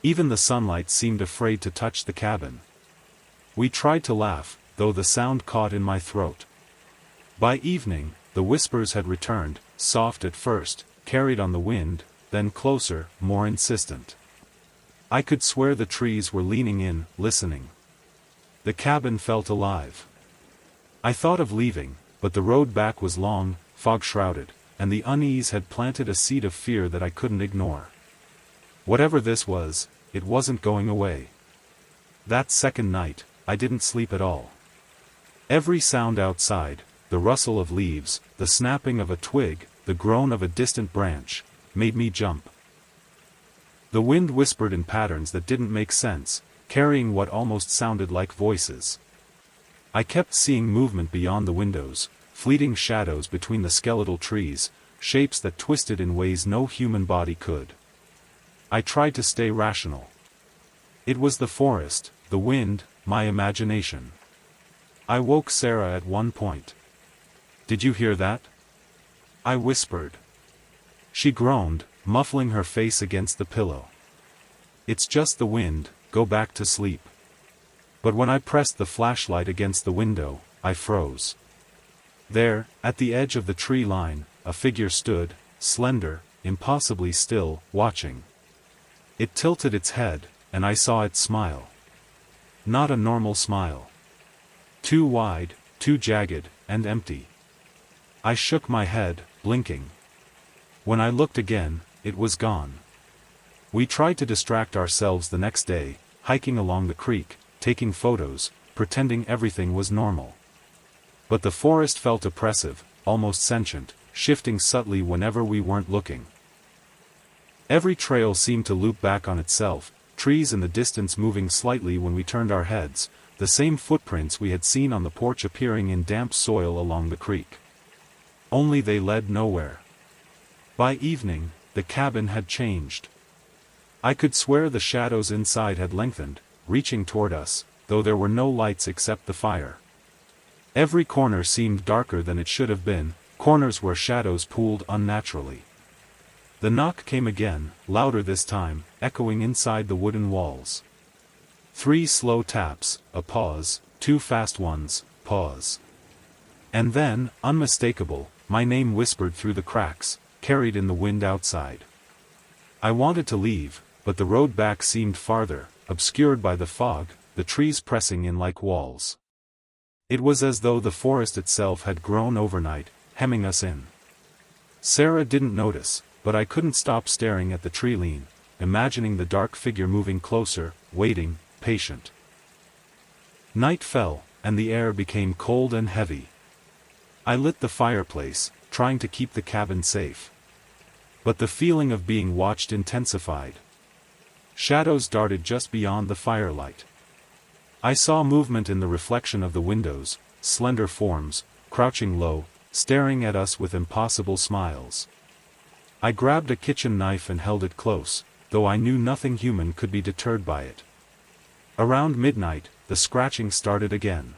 Even the sunlight seemed afraid to touch the cabin. We tried to laugh, though the sound caught in my throat. By evening, the whispers had returned, soft at first, carried on the wind, then closer, more insistent. I could swear the trees were leaning in, listening. The cabin felt alive. I thought of leaving, but the road back was long, fog-shrouded, and the unease had planted a seed of fear that I couldn't ignore. Whatever this was, it wasn't going away. That second night, I didn't sleep at all. Every sound outside, the rustle of leaves, the snapping of a twig, the groan of a distant branch, made me jump. The wind whispered in patterns that didn't make sense, carrying what almost sounded like voices. I kept seeing movement beyond the windows, fleeting shadows between the skeletal trees, shapes that twisted in ways no human body could. I tried to stay rational. It was the forest, the wind, my imagination. I woke Sarah at one point. "Did you hear that?" I whispered. She groaned, muffling her face against the pillow. "It's just the wind, go back to sleep." But when I pressed the flashlight against the window, I froze. There, at the edge of the tree line, a figure stood, slender, impossibly still, watching. It tilted its head, and I saw it smile. Not a normal smile. Too wide, too jagged, and empty. I shook my head, blinking. When I looked again, it was gone. We tried to distract ourselves the next day, hiking along the creek, taking photos, pretending everything was normal. But the forest felt oppressive, almost sentient, shifting subtly whenever we weren't looking. Every trail seemed to loop back on itself, trees in the distance moving slightly when we turned our heads, the same footprints we had seen on the porch appearing in damp soil along the creek. Only they led nowhere. By evening, the cabin had changed. I could swear the shadows inside had lengthened, reaching toward us, though there were no lights except the fire. Every corner seemed darker than it should have been, corners where shadows pooled unnaturally. The knock came again, louder this time, echoing inside the wooden walls. 3 slow taps, a pause, 2 fast ones, pause. And then, unmistakable, my name whispered through the cracks, carried in the wind outside. I wanted to leave, but the road back seemed farther, obscured by the fog, the trees pressing in like walls. It was as though the forest itself had grown overnight, hemming us in. Sarah didn't notice, but I couldn't stop staring at the tree lean, imagining the dark figure moving closer, waiting, patient. Night fell, and the air became cold and heavy. I lit the fireplace, trying to keep the cabin safe. But the feeling of being watched intensified. Shadows darted just beyond the firelight. I saw movement in the reflection of the windows, slender forms, crouching low, staring at us with impossible smiles. I grabbed a kitchen knife and held it close, though I knew nothing human could be deterred by it. Around midnight, the scratching started again.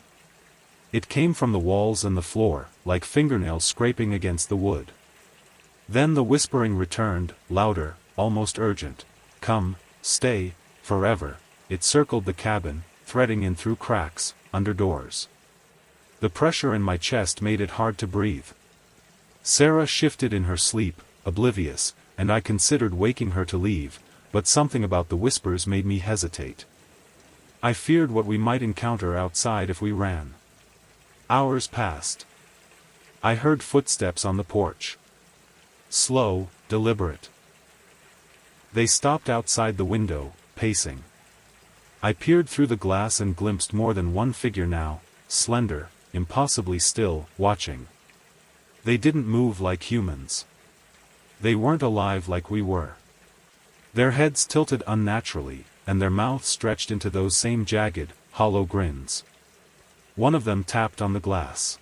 It came from the walls and the floor, like fingernails scraping against the wood. Then the whispering returned, louder, almost urgent. Come, stay, forever. It circled the cabin, threading in through cracks, under doors. The pressure in my chest made it hard to breathe. Sarah shifted in her sleep, oblivious, and I considered waking her to leave, but something about the whispers made me hesitate. I feared what we might encounter outside if we ran. Hours passed. I heard footsteps on the porch. Slow, deliberate. They stopped outside the window, pacing. I peered through the glass and glimpsed more than one figure now, slender, impossibly still, watching. They didn't move like humans. They weren't alive like we were. Their heads tilted unnaturally, and their mouths stretched into those same jagged, hollow grins. One of them tapped on the glass.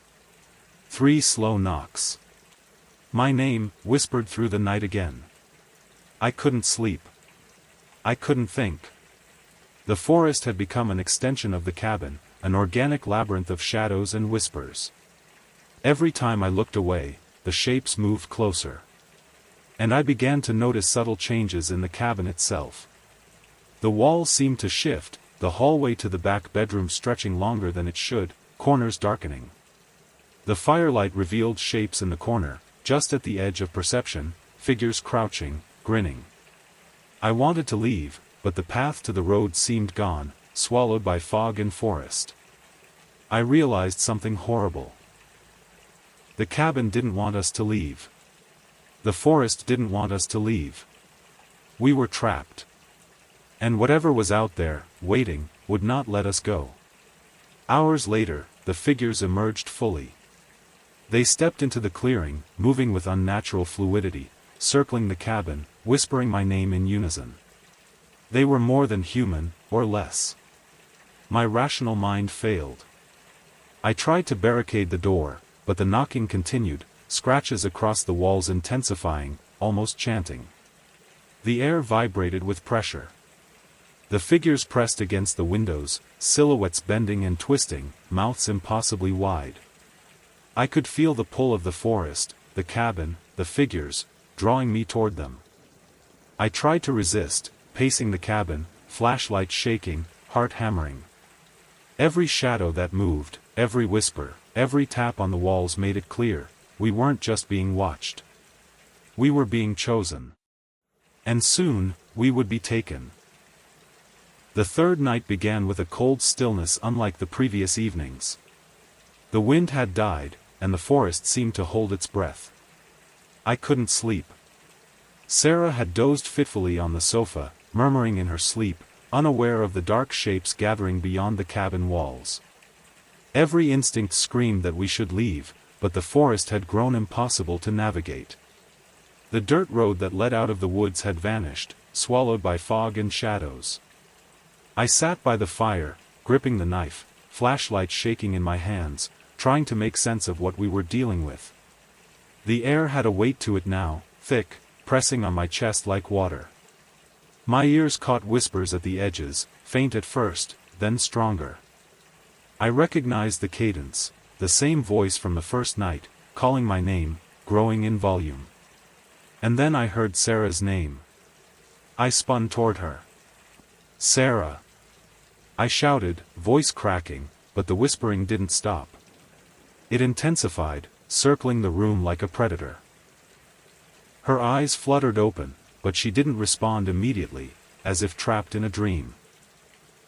3 slow knocks. My name, whispered through the night again. I couldn't sleep. I couldn't think. The forest had become an extension of the cabin, an organic labyrinth of shadows and whispers. Every time I looked away, the shapes moved closer. And I began to notice subtle changes in the cabin itself. The walls seemed to shift, the hallway to the back bedroom stretching longer than it should, corners darkening. The firelight revealed shapes in the corner, just at the edge of perception, figures crouching, grinning. I wanted to leave, but the path to the road seemed gone, swallowed by fog and forest. I realized something horrible. The cabin didn't want us to leave. The forest didn't want us to leave. We were trapped. And whatever was out there, waiting, would not let us go. Hours later, the figures emerged fully. They stepped into the clearing, moving with unnatural fluidity, circling the cabin, whispering my name in unison. They were more than human, or less. My rational mind failed. I tried to barricade the door, but the knocking continued, scratches across the walls intensifying, almost chanting. The air vibrated with pressure. The figures pressed against the windows, silhouettes bending and twisting, mouths impossibly wide. I could feel the pull of the forest, the cabin, the figures, drawing me toward them. I tried to resist, pacing the cabin, flashlight shaking, heart hammering. Every shadow that moved, every whisper, every tap on the walls made it clear, we weren't just being watched. We were being chosen. And soon, we would be taken. The third night began with a cold stillness unlike the previous evenings. The wind had died, and the forest seemed to hold its breath. I couldn't sleep. Sarah had dozed fitfully on the sofa, murmuring in her sleep, unaware of the dark shapes gathering beyond the cabin walls. Every instinct screamed that we should leave, but the forest had grown impossible to navigate. The dirt road that led out of the woods had vanished, swallowed by fog and shadows. I sat by the fire, gripping the knife, flashlight shaking in my hands, trying to make sense of what we were dealing with. The air had a weight to it now, thick, pressing on my chest like water. My ears caught whispers at the edges, faint at first, then stronger. I recognized the cadence, the same voice from the first night, calling my name, growing in volume. And then I heard Sarah's name. I spun toward her. "Sarah!" I shouted, voice cracking, but the whispering didn't stop. It intensified, circling the room like a predator. Her eyes fluttered open, but she didn't respond immediately, as if trapped in a dream.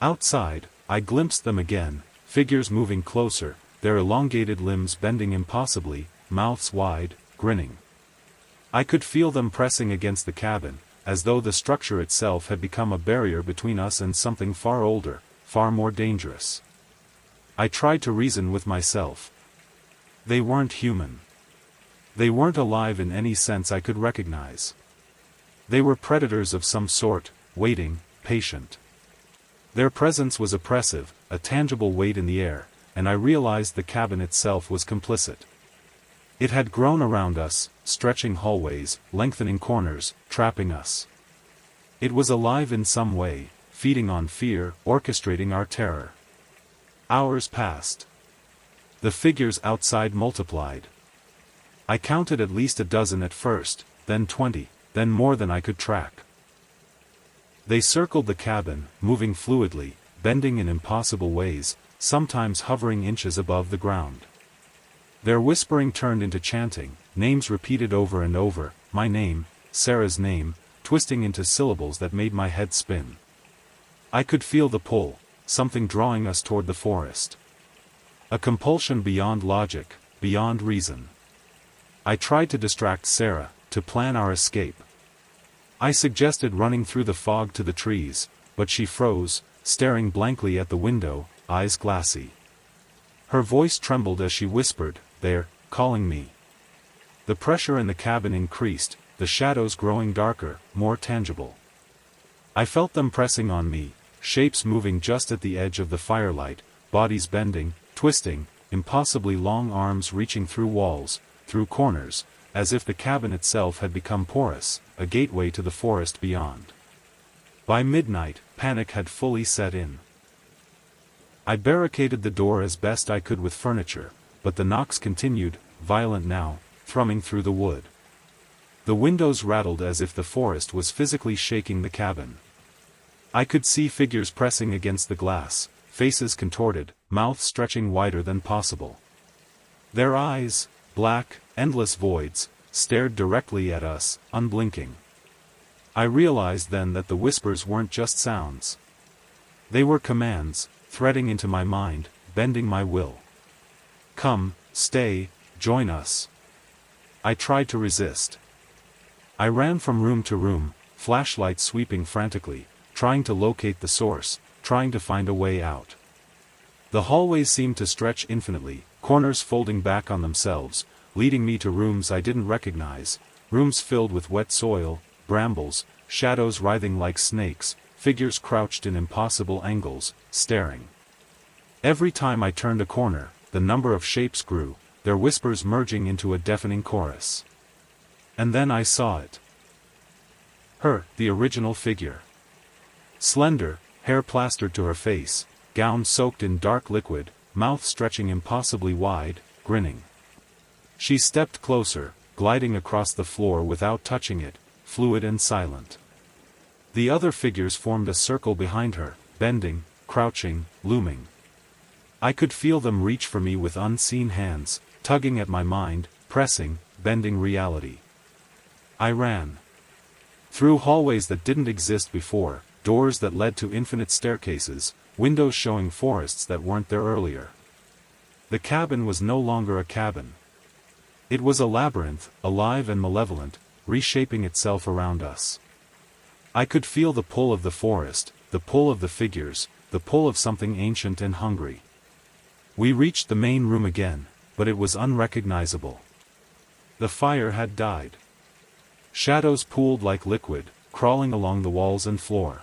Outside, I glimpsed them again, figures moving closer, their elongated limbs bending impossibly, mouths wide, grinning. I could feel them pressing against the cabin, as though the structure itself had become a barrier between us and something far older, far more dangerous. I tried to reason with myself. They weren't human. They weren't alive in any sense I could recognize. They were predators of some sort, waiting, patient. Their presence was oppressive, a tangible weight in the air, and I realized the cabin itself was complicit. It had grown around us, stretching hallways, lengthening corners, trapping us. It was alive in some way, feeding on fear, orchestrating our terror. Hours passed. The figures outside multiplied. I counted at least a dozen at first, then 20, then more than I could track. They circled the cabin, moving fluidly, bending in impossible ways, sometimes hovering inches above the ground. Their whispering turned into chanting, names repeated over and over, my name, Sarah's name, twisting into syllables that made my head spin. I could feel the pull, something drawing us toward the forest. A compulsion beyond logic, beyond reason. I tried to distract Sarah, to plan our escape. I suggested running through the fog to the trees, but she froze, staring blankly at the window, eyes glassy. Her voice trembled as she whispered, "They're calling me." The pressure in the cabin increased, the shadows growing darker, more tangible. I felt them pressing on me, shapes moving just at the edge of the firelight, bodies bending, twisting, impossibly long arms reaching through walls, through corners, as if the cabin itself had become porous, a gateway to the forest beyond. By midnight, panic had fully set in. I barricaded the door as best I could with furniture, but the knocks continued, violent now, thrumming through the wood. The windows rattled as if the forest was physically shaking the cabin. I could see figures pressing against the glass, faces contorted, mouths stretching wider than possible. Their eyes, black, endless voids, stared directly at us, unblinking. I realized then that the whispers weren't just sounds. They were commands, threading into my mind, bending my will. "Come, stay, join us." I tried to resist. I ran from room to room, flashlight sweeping frantically, trying to locate the source, trying to find a way out. The hallways seemed to stretch infinitely, corners folding back on themselves, leading me to rooms I didn't recognize, rooms filled with wet soil, brambles, shadows writhing like snakes, figures crouched in impossible angles, staring. Every time I turned a corner, the number of shapes grew, their whispers merging into a deafening chorus. And then I saw it. Her, the original figure. Slender, hair plastered to her face, gown soaked in dark liquid, mouth stretching impossibly wide, grinning. She stepped closer, gliding across the floor without touching it, fluid and silent. The other figures formed a circle behind her, bending, crouching, looming. I could feel them reach for me with unseen hands, tugging at my mind, pressing, bending reality. I ran. Through hallways that didn't exist before, doors that led to infinite staircases, windows showing forests that weren't there earlier. The cabin was no longer a cabin. It was a labyrinth, alive and malevolent, reshaping itself around us. I could feel the pull of the forest, the pull of the figures, the pull of something ancient and hungry. We reached the main room again, but it was unrecognizable. The fire had died. Shadows pooled like liquid, crawling along the walls and floor.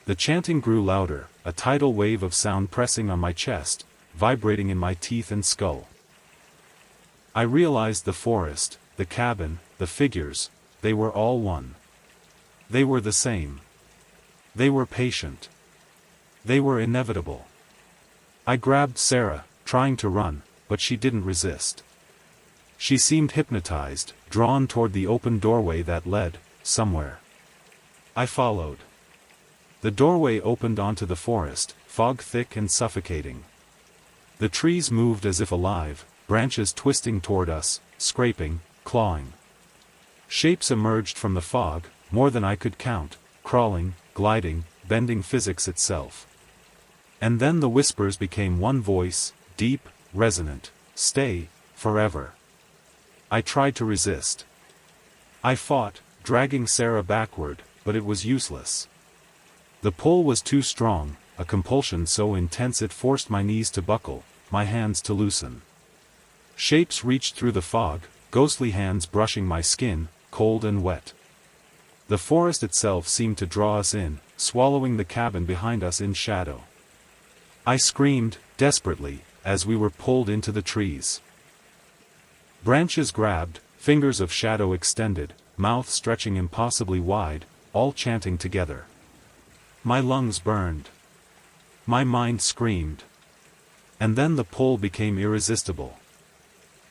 The chanting grew louder, a tidal wave of sound pressing on my chest, vibrating in my teeth and skull. I realized the forest, the cabin, the figures, they were all one. They were the same. They were patient. They were inevitable. I grabbed Sarah, trying to run, but she didn't resist. She seemed hypnotized, drawn toward the open doorway that led, somewhere. I followed. The doorway opened onto the forest, fog thick and suffocating. The trees moved as if alive, branches twisting toward us, scraping, clawing. Shapes emerged from the fog, more than I could count, crawling, gliding, bending physics itself. And then the whispers became one voice, deep, resonant, "Stay, forever." I tried to resist. I fought, dragging Sarah backward, but it was useless. The pull was too strong, a compulsion so intense it forced my knees to buckle, my hands to loosen. Shapes reached through the fog, ghostly hands brushing my skin, cold and wet. The forest itself seemed to draw us in, swallowing the cabin behind us in shadow. I screamed, desperately, as we were pulled into the trees. Branches grabbed, fingers of shadow extended, mouth stretching impossibly wide, all chanting together. My lungs burned. My mind screamed. And then the pull became irresistible.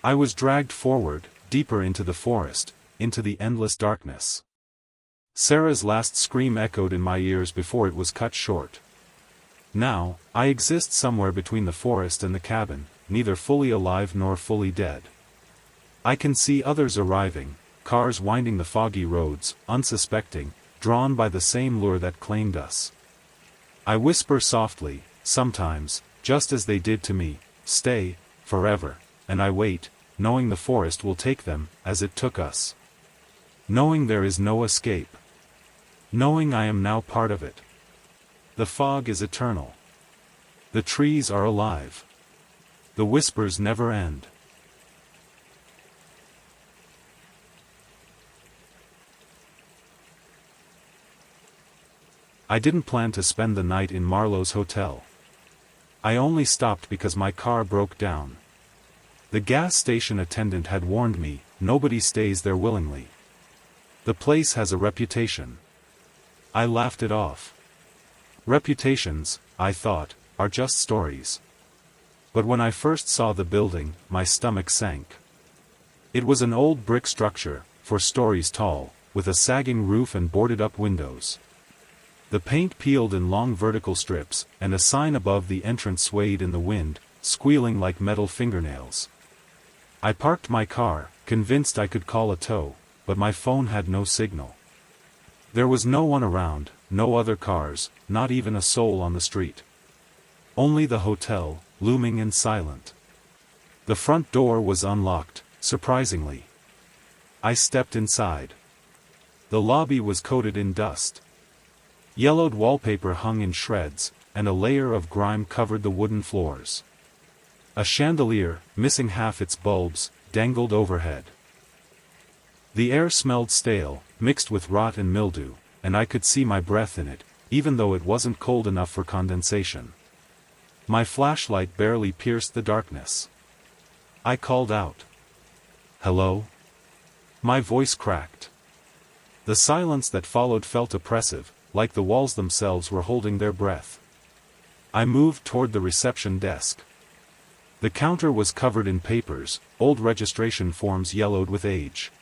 I was dragged forward, deeper into the forest, into the endless darkness. Sarah's last scream echoed in my ears before it was cut short. Now, I exist somewhere between the forest and the cabin, neither fully alive nor fully dead. I can see others arriving, cars winding the foggy roads, unsuspecting, drawn by the same lure that claimed us. I whisper softly, sometimes, just as they did to me, "Stay, forever," and I wait, knowing the forest will take them, as it took us. Knowing there is no escape. Knowing I am now part of it. The fog is eternal. The trees are alive. The whispers never end. I didn't plan to spend the night in Marlowe's hotel. I only stopped because my car broke down. The gas station attendant had warned me, nobody stays there willingly. The place has a reputation. I laughed it off. Reputations, I thought, are just stories. But when I first saw the building, my stomach sank. It was an old brick structure, 4 stories tall, with a sagging roof and boarded-up windows. The paint peeled in long vertical strips, and a sign above the entrance swayed in the wind, squealing like metal fingernails. I parked my car, convinced I could call a tow, but my phone had no signal. There was no one around, no other cars, not even a soul on the street. Only the hotel, looming and silent. The front door was unlocked, surprisingly. I stepped inside. The lobby was coated in dust. Yellowed wallpaper hung in shreds, and a layer of grime covered the wooden floors. A chandelier, missing half its bulbs, dangled overhead. The air smelled stale, mixed with rot and mildew, and I could see my breath in it, even though it wasn't cold enough for condensation. My flashlight barely pierced the darkness. I called out. "Hello?" My voice cracked. The silence that followed felt oppressive, like the walls themselves were holding their breath. I moved toward the reception desk. The counter was covered in papers, old registration forms yellowed with age.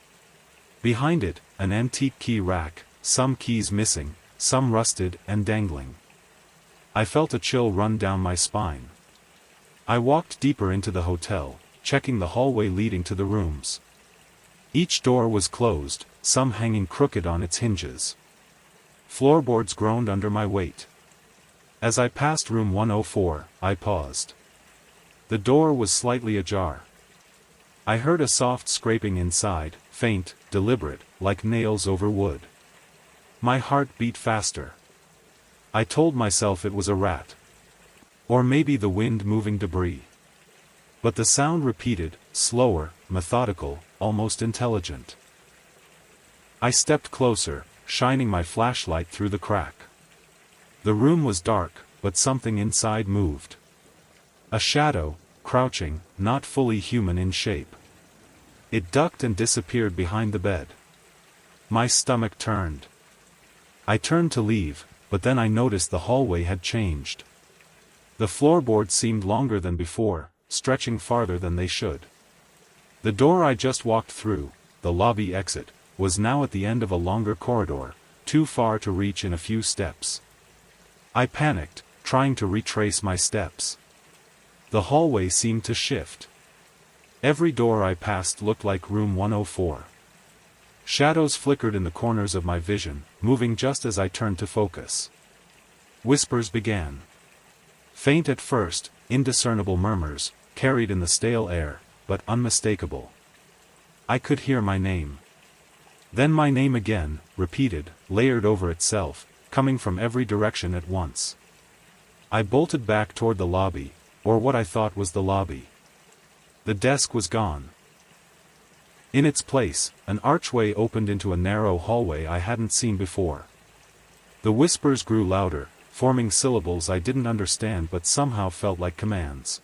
Behind it, an antique key rack, some keys missing, some rusted and dangling. I felt a chill run down my spine. I walked deeper into the hotel, checking the hallway leading to the rooms. Each door was closed, some hanging crooked on its hinges. Floorboards groaned under my weight. As I passed room 104, I paused. The door was slightly ajar. I heard a soft scraping inside, faint, deliberate, like nails over wood. My heart beat faster. I told myself it was a rat. Or maybe the wind moving debris. But the sound repeated, slower, methodical, almost intelligent. I stepped closer, shining my flashlight through the crack. The room was dark, but something inside moved. A shadow, crouching, not fully human in shape. It ducked and disappeared behind the bed. My stomach turned. I turned to leave, but then I noticed the hallway had changed. The floorboards seemed longer than before, stretching farther than they should. The door I just walked through, the lobby exit, was now at the end of a longer corridor, too far to reach in a few steps. I panicked, trying to retrace my steps. The hallway seemed to shift. Every door I passed looked like room 104. Shadows flickered in the corners of my vision, moving just as I turned to focus. Whispers began. Faint at first, indiscernible murmurs, carried in the stale air, but unmistakable. I could hear my name. Then my name again, repeated, layered over itself, coming from every direction at once. I bolted back toward the lobby, or what I thought was the lobby. The desk was gone. In its place, an archway opened into a narrow hallway I hadn't seen before. The whispers grew louder, forming syllables I didn't understand but somehow felt like commands.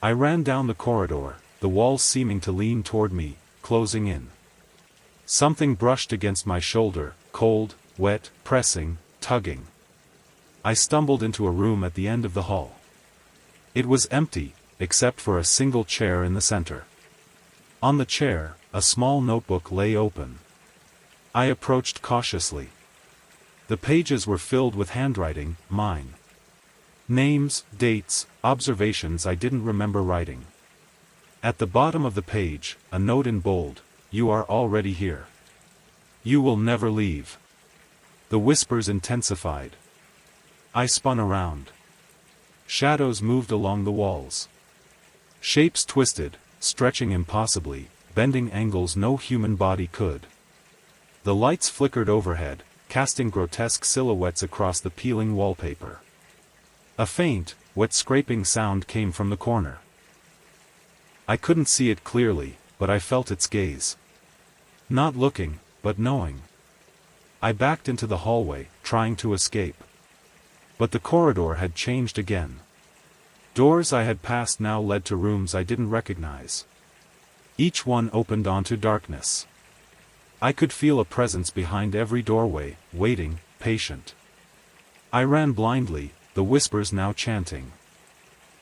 I ran down the corridor, the walls seeming to lean toward me, closing in. Something brushed against my shoulder, cold, wet, pressing, tugging. I stumbled into a room at the end of the hall. It was empty, except for a single chair in the center. On the chair, a small notebook lay open. I approached cautiously. The pages were filled with handwriting, mine. Names, dates, observations I didn't remember writing. At the bottom of the page, a note in bold: "You are already here. You will never leave." The whispers intensified. I spun around. Shadows moved along the walls. Shapes twisted, stretching impossibly, bending angles no human body could. The lights flickered overhead, casting grotesque silhouettes across the peeling wallpaper. A faint, wet scraping sound came from the corner. I couldn't see it clearly, but I felt its gaze. Not looking, but knowing. I backed into the hallway, trying to escape. But the corridor had changed again. Doors I had passed now led to rooms I didn't recognize. Each one opened onto darkness. I could feel a presence behind every doorway, waiting, patient. I ran blindly, the whispers now chanting.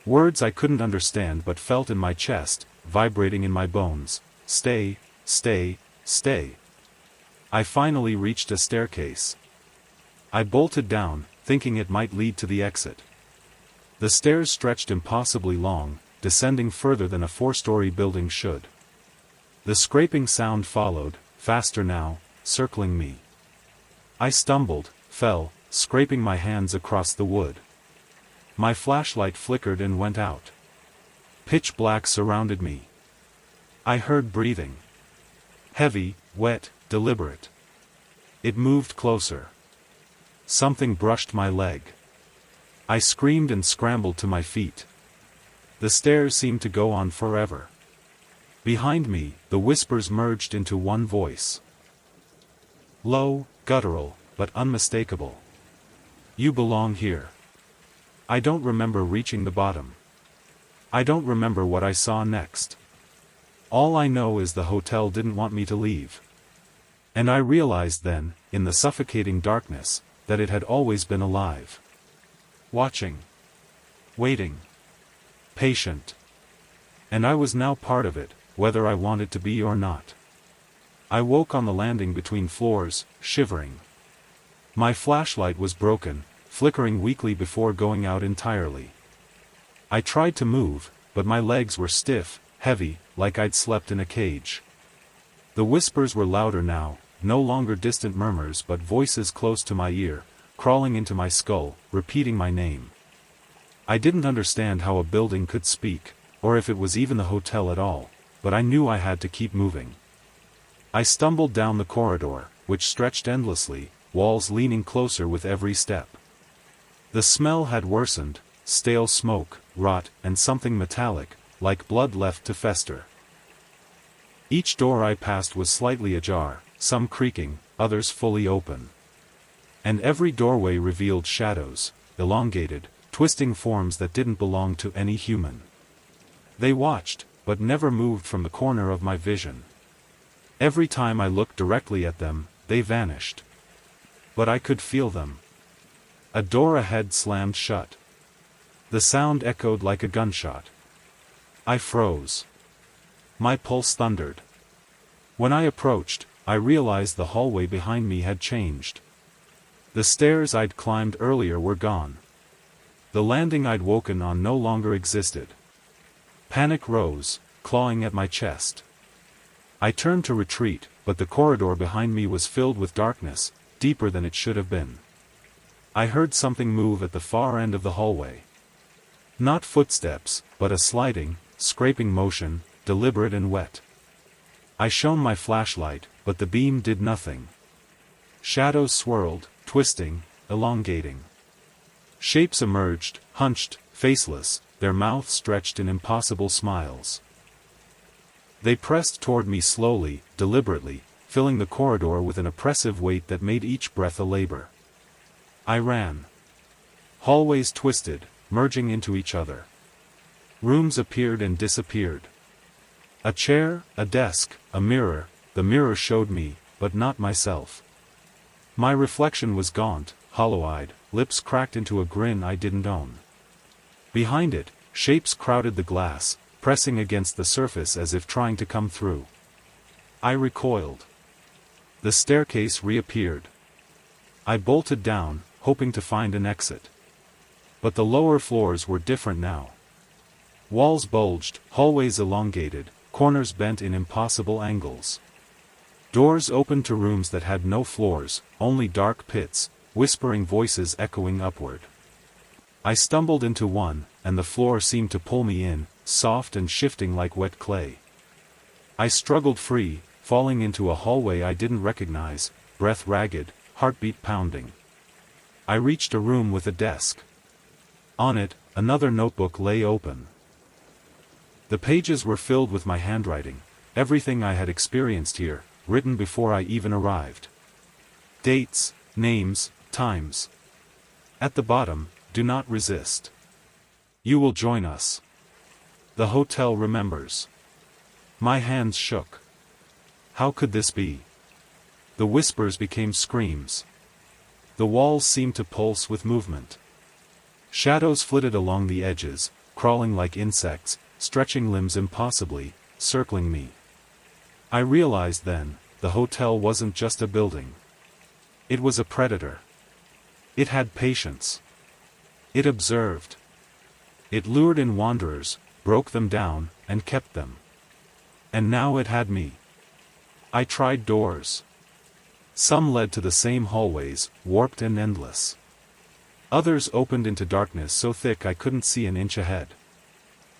Words I couldn't understand but felt in my chest, vibrating in my bones. Stay, stay, stay. I finally reached a staircase. I bolted down, thinking it might lead to the exit. The stairs stretched impossibly long, descending further than a four-story building should. The scraping sound followed, faster now, circling me. I stumbled, fell, scraping my hands across the wood. My flashlight flickered and went out. Pitch black surrounded me. I heard breathing. Heavy, wet, deliberate. It moved closer. Something brushed my leg. I screamed and scrambled to my feet. The stairs seemed to go on forever. Behind me, the whispers merged into one voice. Low, guttural, but unmistakable. You belong here. I don't remember reaching the bottom. I don't remember what I saw next. All I know is the hotel didn't want me to leave. And I realized then, in the suffocating darkness, that it had always been alive. Watching. Waiting. Patient. And I was now part of it, whether I wanted to be or not. I woke on the landing between floors, shivering. My flashlight was broken, flickering weakly before going out entirely. I tried to move, but my legs were stiff, heavy, like I'd slept in a cage. The whispers were louder now, no longer distant murmurs but voices close to my ear, crawling into my skull, repeating my name. I didn't understand how a building could speak, or if it was even the hotel at all, but I knew I had to keep moving. I stumbled down the corridor, which stretched endlessly, walls leaning closer with every step. The smell had worsened, stale smoke, rot, and something metallic, like blood left to fester. Each door I passed was slightly ajar, some creaking, others fully open. And every doorway revealed shadows, elongated, twisting forms that didn't belong to any human. They watched, but never moved from the corner of my vision. Every time I looked directly at them, they vanished. But I could feel them. A door ahead slammed shut. The sound echoed like a gunshot. I froze. My pulse thundered. When I approached, I realized the hallway behind me had changed. The stairs I'd climbed earlier were gone. The landing I'd woken on no longer existed. Panic rose, clawing at my chest. I turned to retreat, but the corridor behind me was filled with darkness, deeper than it should have been. I heard something move at the far end of the hallway. Not footsteps, but a sliding, scraping motion, deliberate and wet. I shone my flashlight, but the beam did nothing. Shadows swirled, twisting, elongating. Shapes emerged, hunched, faceless, their mouths stretched in impossible smiles. They pressed toward me slowly, deliberately, filling the corridor with an oppressive weight that made each breath a labor. I ran. Hallways twisted, merging into each other. Rooms appeared and disappeared. A chair, a desk, a mirror, the mirror showed me, but not myself. My reflection was gaunt, hollow-eyed, lips cracked into a grin I didn't own. Behind it, shapes crowded the glass, pressing against the surface as if trying to come through. I recoiled. The staircase reappeared. I bolted down, hoping to find an exit. But the lower floors were different now. Walls bulged, hallways elongated, corners bent in impossible angles. Doors opened to rooms that had no floors, only dark pits, whispering voices echoing upward. I stumbled into one, and the floor seemed to pull me in, soft and shifting like wet clay. I struggled free, falling into a hallway I didn't recognize, breath ragged, heartbeat pounding. I reached a room with a desk. On it, another notebook lay open. The pages were filled with my handwriting, everything I had experienced here, written before I even arrived. Dates, names, times. At the bottom, do not resist. You will join us. The hotel remembers. My hands shook. How could this be? The whispers became screams. The walls seemed to pulse with movement. Shadows flitted along the edges, crawling like insects, stretching limbs impossibly, circling me. I realized then, the hotel wasn't just a building. It was a predator. It had patience. It observed. It lured in wanderers, broke them down, and kept them. And now it had me. I tried doors. Some led to the same hallways, warped and endless. Others opened into darkness so thick I couldn't see an inch ahead.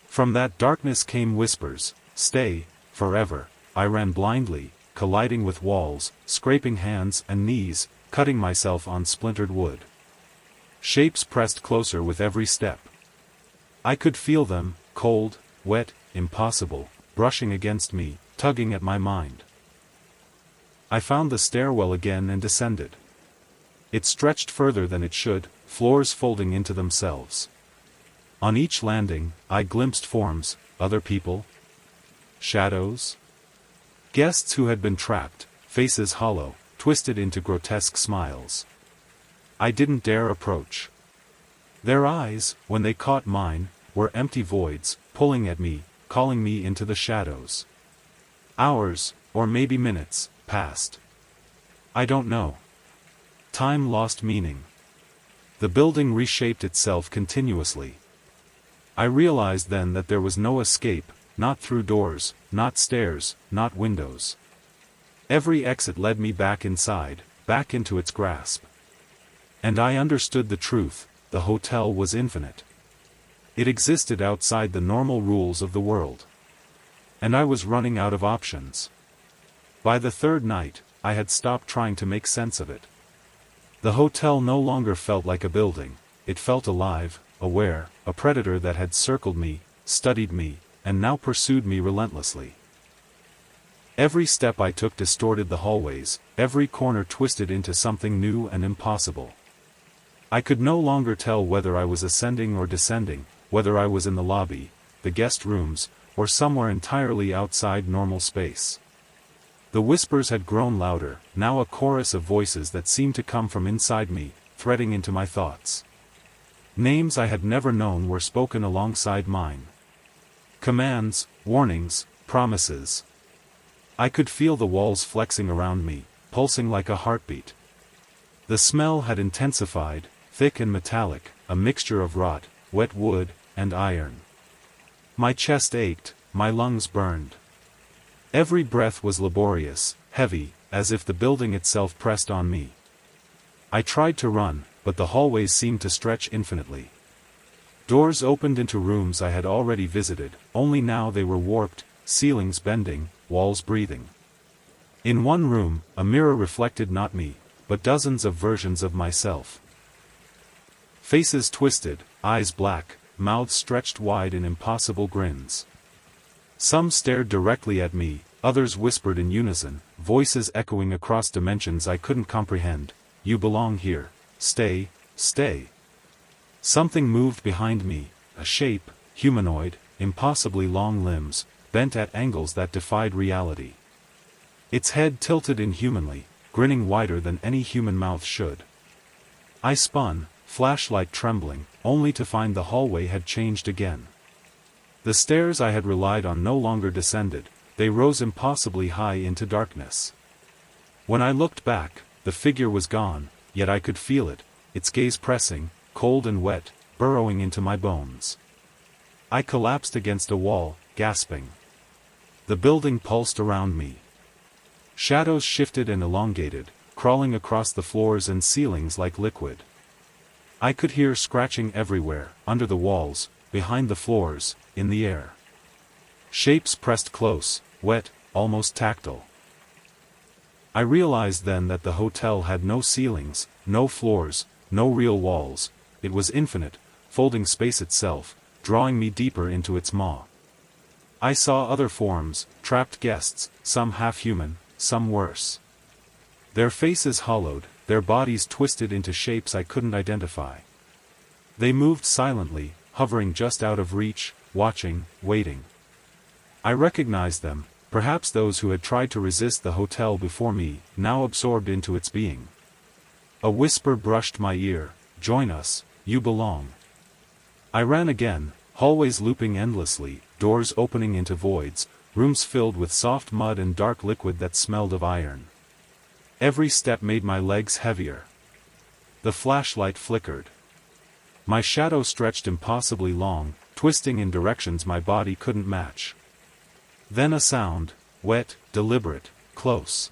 From that darkness came whispers, "Stay, forever." I ran blindly, colliding with walls, scraping hands and knees, cutting myself on splintered wood. Shapes pressed closer with every step. I could feel them, cold, wet, impossible, brushing against me, tugging at my mind. I found the stairwell again and descended. It stretched further than it should, floors folding into themselves. On each landing, I glimpsed forms, other people. Shadows. Guests who had been trapped, faces hollow, twisted into grotesque smiles. I didn't dare approach. Their eyes, when they caught mine, were empty voids, pulling at me, calling me into the shadows. Hours, or maybe minutes, passed. I don't know. Time lost meaning. The building reshaped itself continuously. I realized then that there was no escape, not through doors, not stairs, not windows. Every exit led me back inside, back into its grasp. And I understood the truth, the hotel was infinite. It existed outside the normal rules of the world. And I was running out of options. By the third night, I had stopped trying to make sense of it. The hotel no longer felt like a building, it felt alive, aware, a predator that had circled me, studied me, and now pursued me relentlessly. Every step I took distorted the hallways, every corner twisted into something new and impossible. I could no longer tell whether I was ascending or descending, whether I was in the lobby, the guest rooms, or somewhere entirely outside normal space. The whispers had grown louder, now a chorus of voices that seemed to come from inside me, threading into my thoughts. Names I had never known were spoken alongside mine. Commands, warnings, promises. I could feel the walls flexing around me, pulsing like a heartbeat. The smell had intensified, thick and metallic, a mixture of rot, wet wood, and iron. My chest ached, my lungs burned. Every breath was laborious, heavy, as if the building itself pressed on me. I tried to run, but the hallways seemed to stretch infinitely. Doors opened into rooms I had already visited, only now they were warped, ceilings bending, walls breathing. In one room, a mirror reflected not me, but dozens of versions of myself. Faces twisted, eyes black, mouths stretched wide in impossible grins. Some stared directly at me, others whispered in unison, voices echoing across dimensions I couldn't comprehend. You belong here. Stay, stay. Something moved behind me, a shape, humanoid, impossibly long limbs, bent at angles that defied reality. Its head tilted inhumanly, grinning wider than any human mouth should. I spun, flashlight trembling, only to find the hallway had changed again. The stairs I had relied on no longer descended, they rose impossibly high into darkness. When I looked back, the figure was gone, yet I could feel it, its gaze pressing, cold and wet, burrowing into my bones. I collapsed against a wall, gasping. The building pulsed around me. Shadows shifted and elongated, crawling across the floors and ceilings like liquid. I could hear scratching everywhere, under the walls, behind the floors, in the air. Shapes pressed close, wet, almost tactile. I realized then that the hotel had no ceilings, no floors, no real walls. It was infinite, folding space itself, drawing me deeper into its maw. I saw other forms, trapped guests, some half-human, some worse. Their faces hollowed, their bodies twisted into shapes I couldn't identify. They moved silently, hovering just out of reach, watching, waiting. I recognized them, perhaps those who had tried to resist the hotel before me, now absorbed into its being. A whisper brushed my ear, "Join us, you belong." I ran again, hallways looping endlessly, doors opening into voids, rooms filled with soft mud and dark liquid that smelled of iron. Every step made my legs heavier. The flashlight flickered. My shadow stretched impossibly long, twisting in directions my body couldn't match. Then a sound, wet, deliberate, close.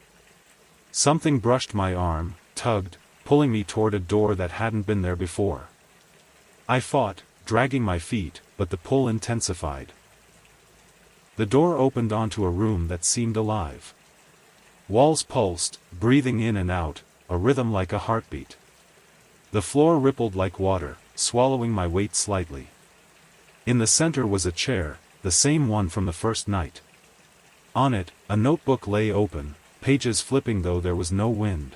Something brushed my arm, tugged, pulling me toward a door that hadn't been there before. I fought, dragging my feet, but the pull intensified. The door opened onto a room that seemed alive. Walls pulsed, breathing in and out, a rhythm like a heartbeat. The floor rippled like water, swallowing my weight slightly. In the center was a chair, the same one from the first night. On it, a notebook lay open, pages flipping though there was no wind.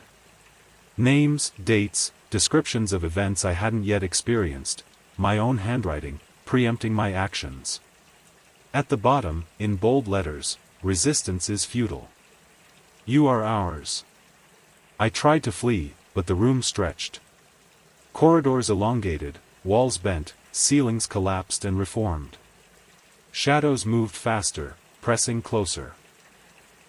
Names, dates, descriptions of events I hadn't yet experienced, my own handwriting, preempting my actions. At the bottom, in bold letters, "Resistance is futile. You are ours." I tried to flee, but the room stretched. Corridors elongated, walls bent, ceilings collapsed and reformed. Shadows moved faster, pressing closer.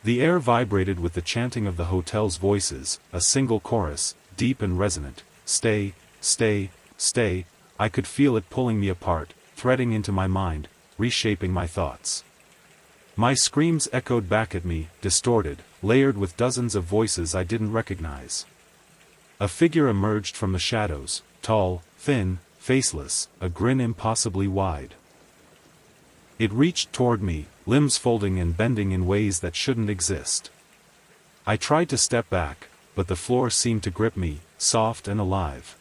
The air vibrated with the chanting of the hotel's voices, a single chorus, deep and resonant, "Stay, stay, stay." I could feel it pulling me apart, threading into my mind, reshaping my thoughts. My screams echoed back at me, distorted, layered with dozens of voices I didn't recognize. A figure emerged from the shadows, tall, thin, faceless, a grin impossibly wide. It reached toward me, limbs folding and bending in ways that shouldn't exist. I tried to step back, but the floor seemed to grip me, soft and alive.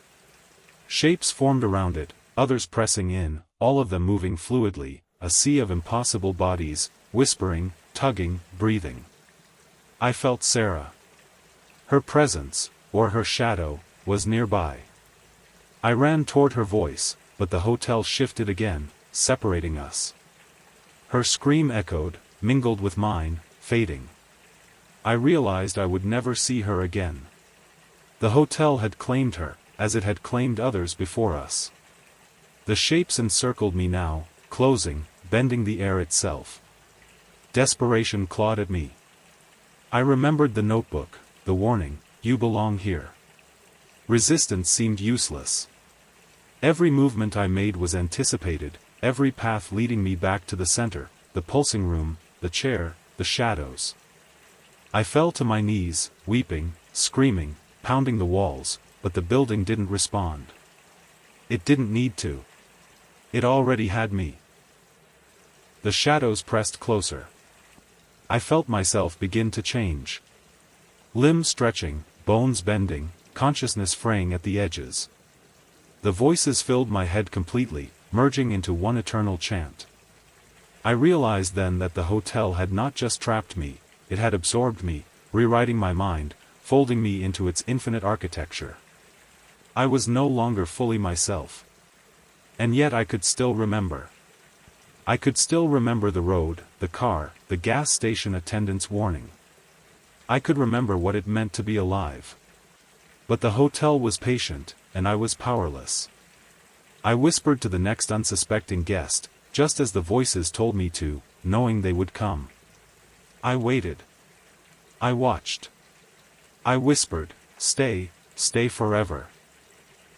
Shapes formed around it, others pressing in, all of them moving fluidly, a sea of impossible bodies, whispering, tugging, breathing. I felt Sarah. Her presence, or her shadow, was nearby. I ran toward her voice, but the hotel shifted again, separating us. Her scream echoed, mingled with mine, fading. I realized I would never see her again. The hotel had claimed her, as it had claimed others before us. The shapes encircled me now, closing, bending the air itself. Desperation clawed at me. I remembered the notebook, the warning, "You belong here." Resistance seemed useless. Every movement I made was anticipated, every path leading me back to the center, the pulsing room, the chair, the shadows. I fell to my knees, weeping, screaming, pounding the walls, but the building didn't respond. It didn't need to. It already had me. The shadows pressed closer. I felt myself begin to change. Limbs stretching, bones bending, consciousness fraying at the edges. The voices filled my head completely, merging into one eternal chant. I realized then that the hotel had not just trapped me, it had absorbed me, rewriting my mind, folding me into its infinite architecture. I was no longer fully myself. And yet I could still remember. I could still remember the road, the car, the gas station attendant's warning. I could remember what it meant to be alive. But the hotel was patient, and I was powerless. I whispered to the next unsuspecting guest, just as the voices told me to, knowing they would come. I waited. I watched. I whispered, "Stay, stay forever."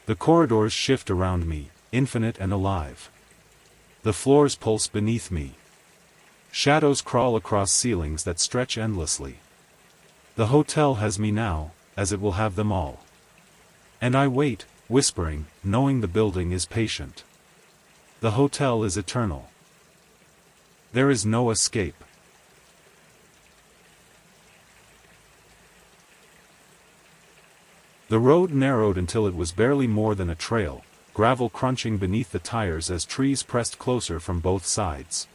The corridors shift around me, infinite and alive. The floors pulse beneath me. Shadows crawl across ceilings that stretch endlessly. The hotel has me now, as it will have them all. And I wait, whispering, knowing the building is patient. The hotel is eternal. There is no escape. The road narrowed until it was barely more than a trail, gravel crunching beneath the tires as trees pressed closer from both sides.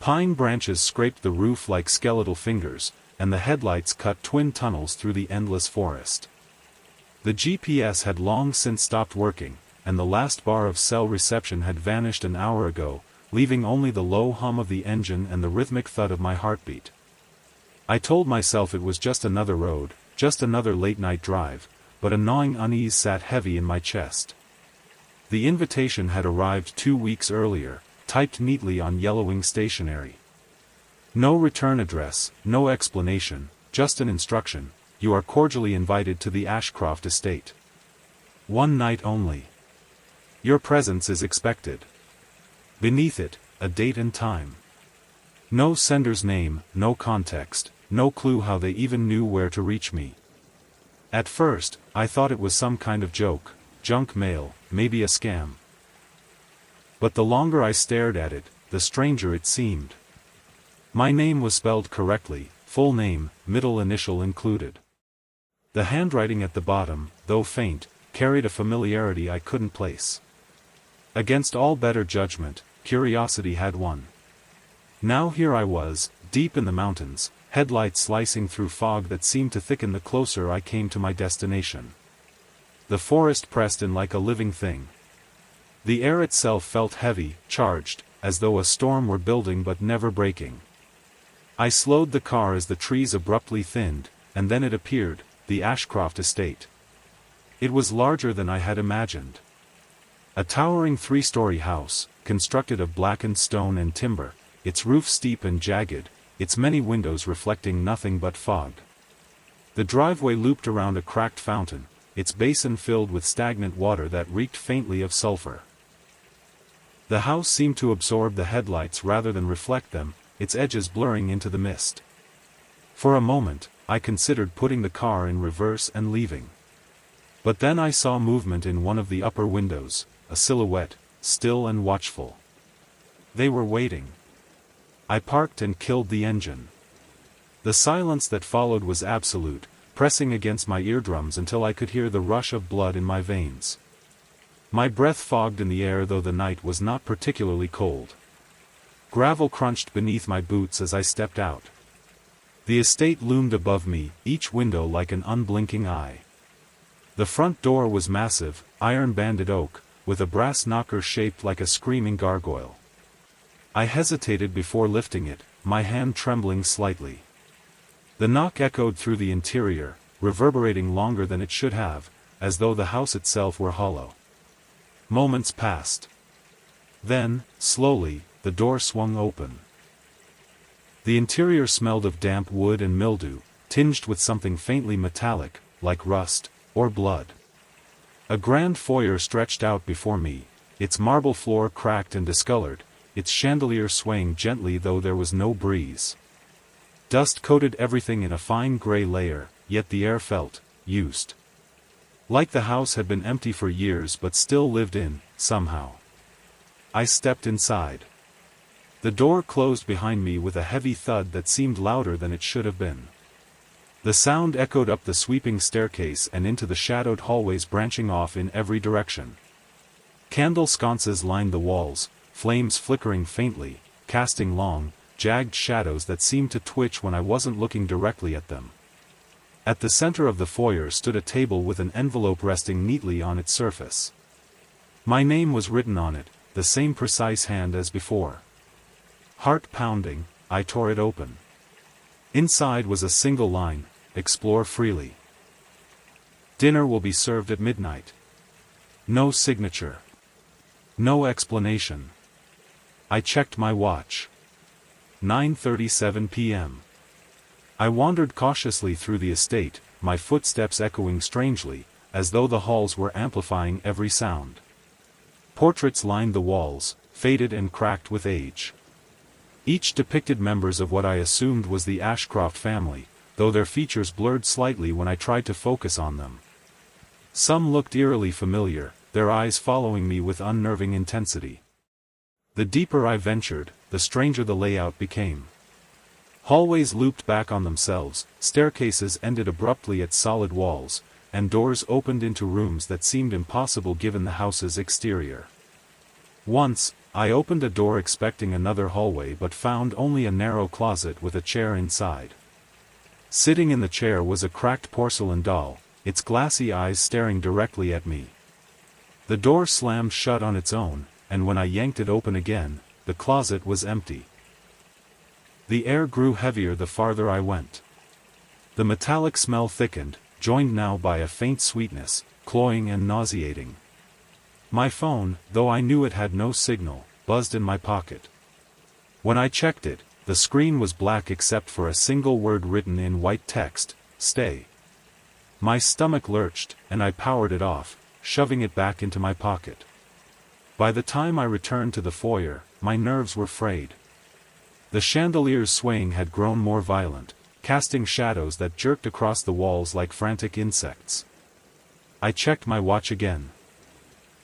Pine branches scraped the roof like skeletal fingers, and the headlights cut twin tunnels through the endless forest. The GPS had long since stopped working, and the last bar of cell reception had vanished an hour ago, leaving only the low hum of the engine and the rhythmic thud of my heartbeat. I told myself it was just another road, just another late-night drive, but a gnawing unease sat heavy in my chest. The invitation had arrived 2 weeks earlier, typed neatly on yellowing stationery. No return address, no explanation, just an instruction: "You are cordially invited to the Ashcroft estate. One night only. Your presence is expected." Beneath it, a date and time. No sender's name, no context, no clue how they even knew where to reach me. At first, I thought it was some kind of joke, junk mail, maybe a scam. But the longer I stared at it, the stranger it seemed. My name was spelled correctly, full name, middle initial included. The handwriting at the bottom, though faint, carried a familiarity I couldn't place. Against all better judgment, curiosity had won. Now here I was, deep in the mountains, headlights slicing through fog that seemed to thicken the closer I came to my destination. The forest pressed in like a living thing. The air itself felt heavy, charged, as though a storm were building but never breaking. I slowed the car as the trees abruptly thinned, and then it appeared, the Ashcroft estate. It was larger than I had imagined. A towering 3-story house, constructed of blackened stone and timber, its roof steep and jagged, its many windows reflecting nothing but fog. The driveway looped around a cracked fountain, its basin filled with stagnant water that reeked faintly of sulfur. The house seemed to absorb the headlights rather than reflect them, its edges blurring into the mist. For a moment, I considered putting the car in reverse and leaving. But then I saw movement in one of the upper windows, a silhouette, still and watchful. They were waiting. I parked and killed the engine. The silence that followed was absolute, pressing against my eardrums until I could hear the rush of blood in my veins. My breath fogged in the air though the night was not particularly cold. Gravel crunched beneath my boots as I stepped out. The estate loomed above me, each window like an unblinking eye. The front door was massive, iron-banded oak, with a brass knocker shaped like a screaming gargoyle. I hesitated before lifting it, my hand trembling slightly. The knock echoed through the interior, reverberating longer than it should have, as though the house itself were hollow. Moments passed. Then, slowly, the door swung open. The interior smelled of damp wood and mildew, tinged with something faintly metallic, like rust, or blood. A grand foyer stretched out before me, its marble floor cracked and discolored, its chandelier swaying gently though there was no breeze. Dust coated everything in a fine gray layer, yet the air felt used. Like the house had been empty for years but still lived in, somehow. I stepped inside. The door closed behind me with a heavy thud that seemed louder than it should have been. The sound echoed up the sweeping staircase and into the shadowed hallways branching off in every direction. Candle sconces lined the walls, flames flickering faintly, casting long, jagged shadows that seemed to twitch when I wasn't looking directly at them. At the center of the foyer stood a table with an envelope resting neatly on its surface. My name was written on it, the same precise hand as before. Heart pounding, I tore it open. Inside was a single line: explore freely. Dinner will be served at midnight. No signature. No explanation. I checked my watch. 9:37 p.m. I wandered cautiously through the estate, my footsteps echoing strangely, as though the halls were amplifying every sound. Portraits lined the walls, faded and cracked with age. Each depicted members of what I assumed was the Ashcroft family, though their features blurred slightly when I tried to focus on them. Some looked eerily familiar, their eyes following me with unnerving intensity. The deeper I ventured, the stranger the layout became. Hallways looped back on themselves, staircases ended abruptly at solid walls, and doors opened into rooms that seemed impossible given the house's exterior. Once, I opened a door expecting another hallway but found only a narrow closet with a chair inside. Sitting in the chair was a cracked porcelain doll, its glassy eyes staring directly at me. The door slammed shut on its own, and when I yanked it open again, the closet was empty. The air grew heavier the farther I went. The metallic smell thickened, joined now by a faint sweetness, cloying and nauseating. My phone, though I knew it had no signal, buzzed in my pocket. When I checked it, the screen was black except for a single word written in white text: stay. My stomach lurched, and I powered it off, shoving it back into my pocket. By the time I returned to the foyer, my nerves were frayed. The chandelier's swaying had grown more violent, casting shadows that jerked across the walls like frantic insects. I checked my watch again.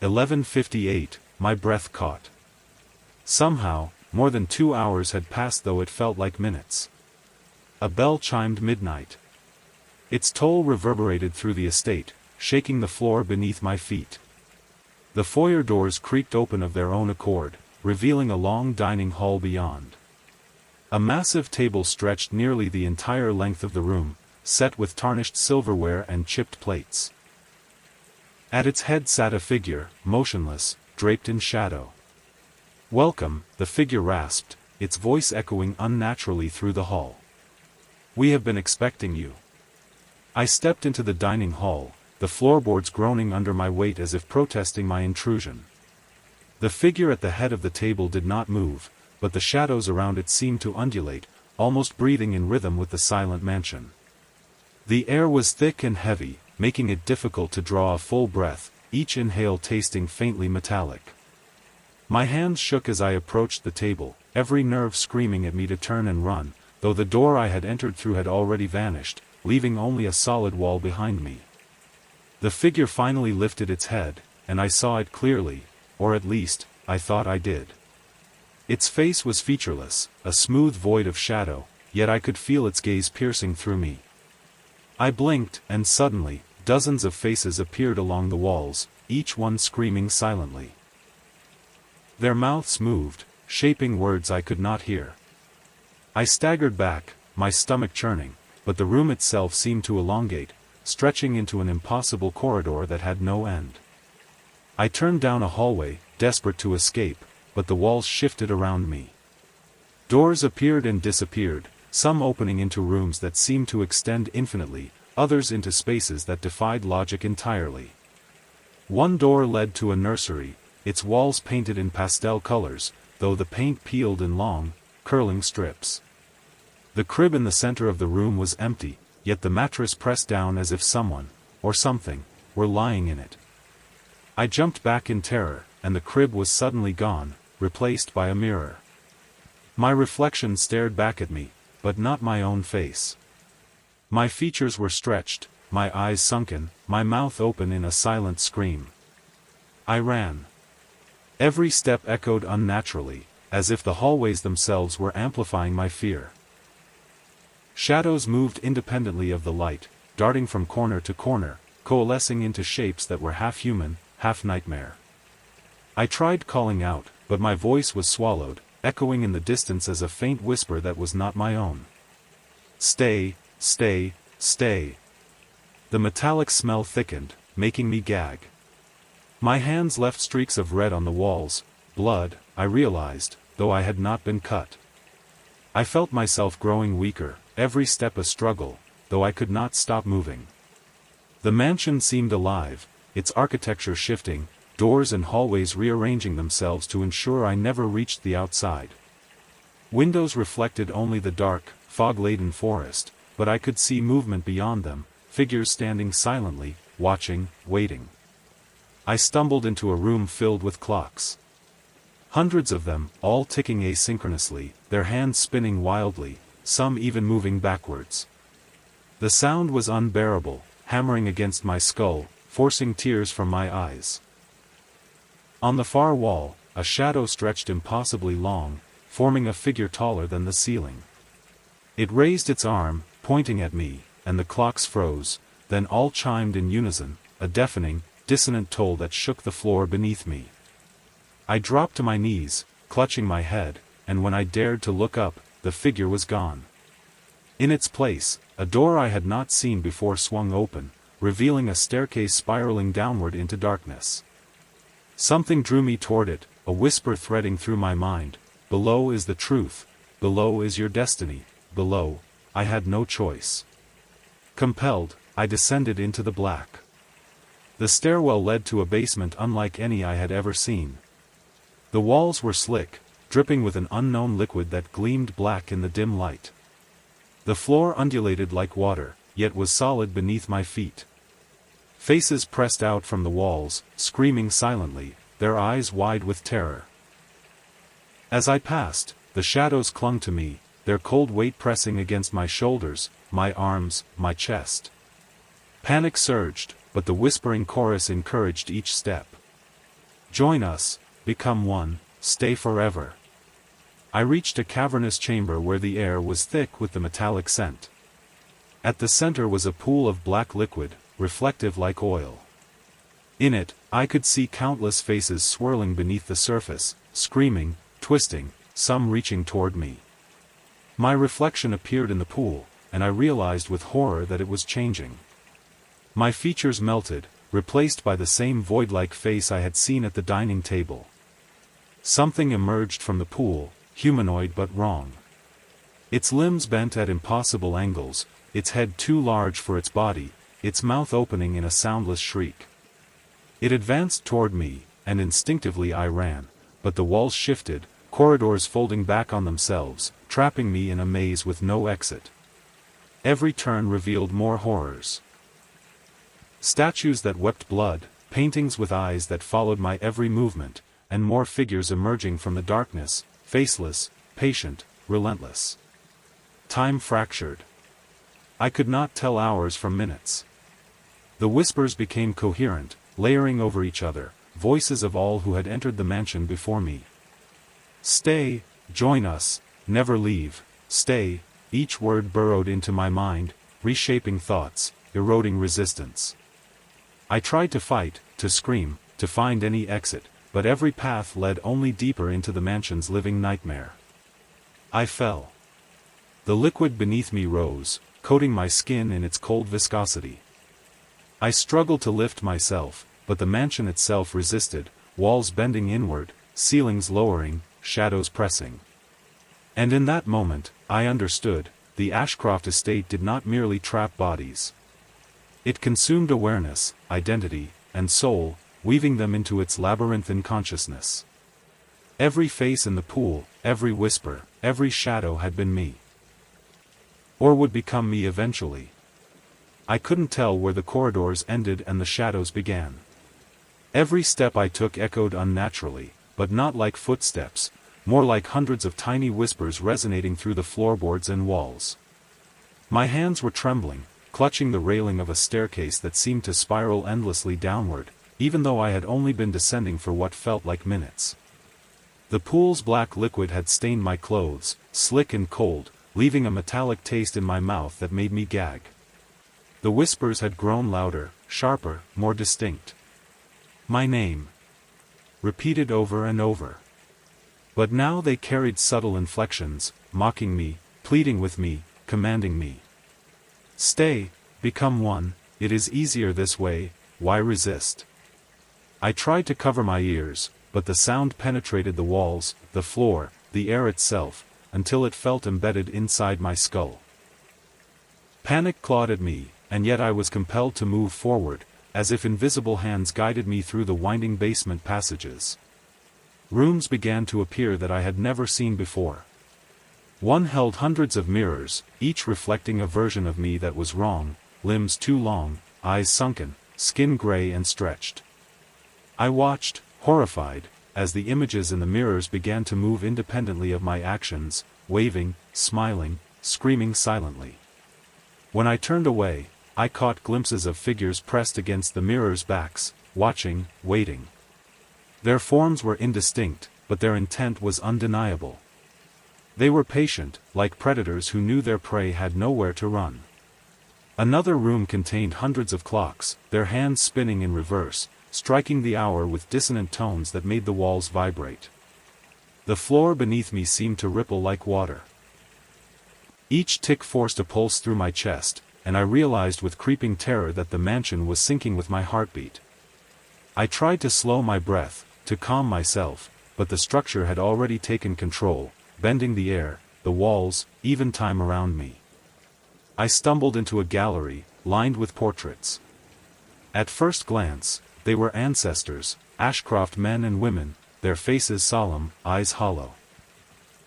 11:58, my breath caught. Somehow, more than 2 hours had passed though it felt like minutes. A bell chimed midnight. Its toll reverberated through the estate, shaking the floor beneath my feet. The foyer doors creaked open of their own accord, revealing a long dining hall beyond. A massive table stretched nearly the entire length of the room, set with tarnished silverware and chipped plates. At its head sat a figure, motionless, draped in shadow. "Welcome," the figure rasped, its voice echoing unnaturally through the hall. "We have been expecting you." I stepped into the dining hall, the floorboards groaning under my weight as if protesting my intrusion. The figure at the head of the table did not move, but the shadows around it seemed to undulate, almost breathing in rhythm with the silent mansion. The air was thick and heavy, making it difficult to draw a full breath, each inhale tasting faintly metallic. My hands shook as I approached the table, every nerve screaming at me to turn and run, though the door I had entered through had already vanished, leaving only a solid wall behind me. The figure finally lifted its head, and I saw it clearly, or at least, I thought I did. Its face was featureless, a smooth void of shadow, yet I could feel its gaze piercing through me. I blinked, and suddenly, dozens of faces appeared along the walls, each one screaming silently. Their mouths moved, shaping words I could not hear. I staggered back, my stomach churning, but the room itself seemed to elongate, stretching into an impossible corridor that had no end. I turned down a hallway, desperate to escape, but the walls shifted around me. Doors appeared and disappeared, some opening into rooms that seemed to extend infinitely, others into spaces that defied logic entirely. One door led to a nursery, its walls painted in pastel colors, though the paint peeled in long, curling strips. The crib in the center of the room was empty, yet the mattress pressed down as if someone, or something, were lying in it. I jumped back in terror, and the crib was suddenly gone, replaced by a mirror. My reflection stared back at me, but not my own face. My features were stretched, my eyes sunken, my mouth open in a silent scream. I ran. Every step echoed unnaturally, as if the hallways themselves were amplifying my fear. Shadows moved independently of the light, darting from corner to corner, coalescing into shapes that were half human, half nightmare. I tried calling out, but my voice was swallowed, echoing in the distance as a faint whisper that was not my own. Stay, stay, stay. The metallic smell thickened, making me gag. My hands left streaks of red on the walls, blood, I realized, though I had not been cut. I felt myself growing weaker, every step a struggle, though I could not stop moving. The mansion seemed alive, its architecture shifting, doors and hallways rearranging themselves to ensure I never reached the outside. Windows reflected only the dark, fog-laden forest, but I could see movement beyond them, figures standing silently, watching, waiting. I stumbled into a room filled with clocks. Hundreds of them, all ticking asynchronously, their hands spinning wildly, some even moving backwards. The sound was unbearable, hammering against my skull, forcing tears from my eyes. On the far wall, a shadow stretched impossibly long, forming a figure taller than the ceiling. It raised its arm, pointing at me, and the clocks froze, then all chimed in unison, a deafening, dissonant toll that shook the floor beneath me. I dropped to my knees, clutching my head, and when I dared to look up, the figure was gone. In its place, a door I had not seen before swung open, revealing a staircase spiraling downward into darkness. Something drew me toward it, a whisper threading through my mind, "Below is the truth, below is your destiny, below." I had no choice. Compelled, I descended into the black. The stairwell led to a basement unlike any I had ever seen. The walls were slick, dripping with an unknown liquid that gleamed black in the dim light. The floor undulated like water, yet was solid beneath my feet. Faces pressed out from the walls, screaming silently, their eyes wide with terror. As I passed, the shadows clung to me, their cold weight pressing against my shoulders, my arms, my chest. Panic surged, but the whispering chorus encouraged each step. Join us, become one, stay forever. I reached a cavernous chamber where the air was thick with the metallic scent. At the center was a pool of black liquid, reflective like oil. In it, I could see countless faces swirling beneath the surface, screaming, twisting, some reaching toward me. My reflection appeared in the pool, and I realized with horror that it was changing. My features melted, replaced by the same void-like face I had seen at the dining table. Something emerged from the pool, humanoid but wrong. Its limbs bent at impossible angles, its head too large for its body, its mouth opening in a soundless shriek. It advanced toward me, and instinctively I ran, but the walls shifted, corridors folding back on themselves, trapping me in a maze with no exit. Every turn revealed more horrors. Statues that wept blood, paintings with eyes that followed my every movement, and more figures emerging from the darkness, faceless, patient, relentless. Time fractured. I could not tell hours from minutes. The whispers became coherent, layering over each other, voices of all who had entered the mansion before me. Stay, join us, never leave, stay, each word burrowed into my mind, reshaping thoughts, eroding resistance. I tried to fight, to scream, to find any exit, but every path led only deeper into the mansion's living nightmare. I fell. The liquid beneath me rose, coating my skin in its cold viscosity. I struggled to lift myself, but the mansion itself resisted, walls bending inward, ceilings lowering, shadows pressing. And in that moment, I understood, the Ashcroft estate did not merely trap bodies. It consumed awareness, identity, and soul, weaving them into its labyrinthine consciousness. Every face in the pool, every whisper, every shadow had been me. Or would become me eventually. I couldn't tell where the corridors ended and the shadows began. Every step I took echoed unnaturally, but not like footsteps, more like hundreds of tiny whispers resonating through the floorboards and walls. My hands were trembling, clutching the railing of a staircase that seemed to spiral endlessly downward, even though I had only been descending for what felt like minutes. The pool's black liquid had stained my clothes, slick and cold, leaving a metallic taste in my mouth that made me gag. The whispers had grown louder, sharper, more distinct. My name. Repeated over and over. But now they carried subtle inflections, mocking me, pleading with me, commanding me. Stay, become one, it is easier this way, why resist? I tried to cover my ears, but the sound penetrated the walls, the floor, the air itself, until it felt embedded inside my skull. Panic clawed at me, and yet I was compelled to move forward, as if invisible hands guided me through the winding basement passages. Rooms began to appear that I had never seen before. One held hundreds of mirrors, each reflecting a version of me that was wrong, limbs too long, eyes sunken, skin gray and stretched. I watched, horrified, as the images in the mirrors began to move independently of my actions, waving, smiling, screaming silently. When I turned away, I caught glimpses of figures pressed against the mirrors' backs, watching, waiting. Their forms were indistinct, but their intent was undeniable. They were patient, like predators who knew their prey had nowhere to run. Another room contained hundreds of clocks, their hands spinning in reverse, striking the hour with dissonant tones that made the walls vibrate. The floor beneath me seemed to ripple like water. Each tick forced a pulse through my chest, and I realized with creeping terror that the mansion was syncing with my heartbeat. I tried to slow my breath, to calm myself, but the structure had already taken control, bending the air, the walls, even time around me. I stumbled into a gallery, lined with portraits. At first glance, they were ancestors, Ashcroft men and women, their faces solemn, eyes hollow.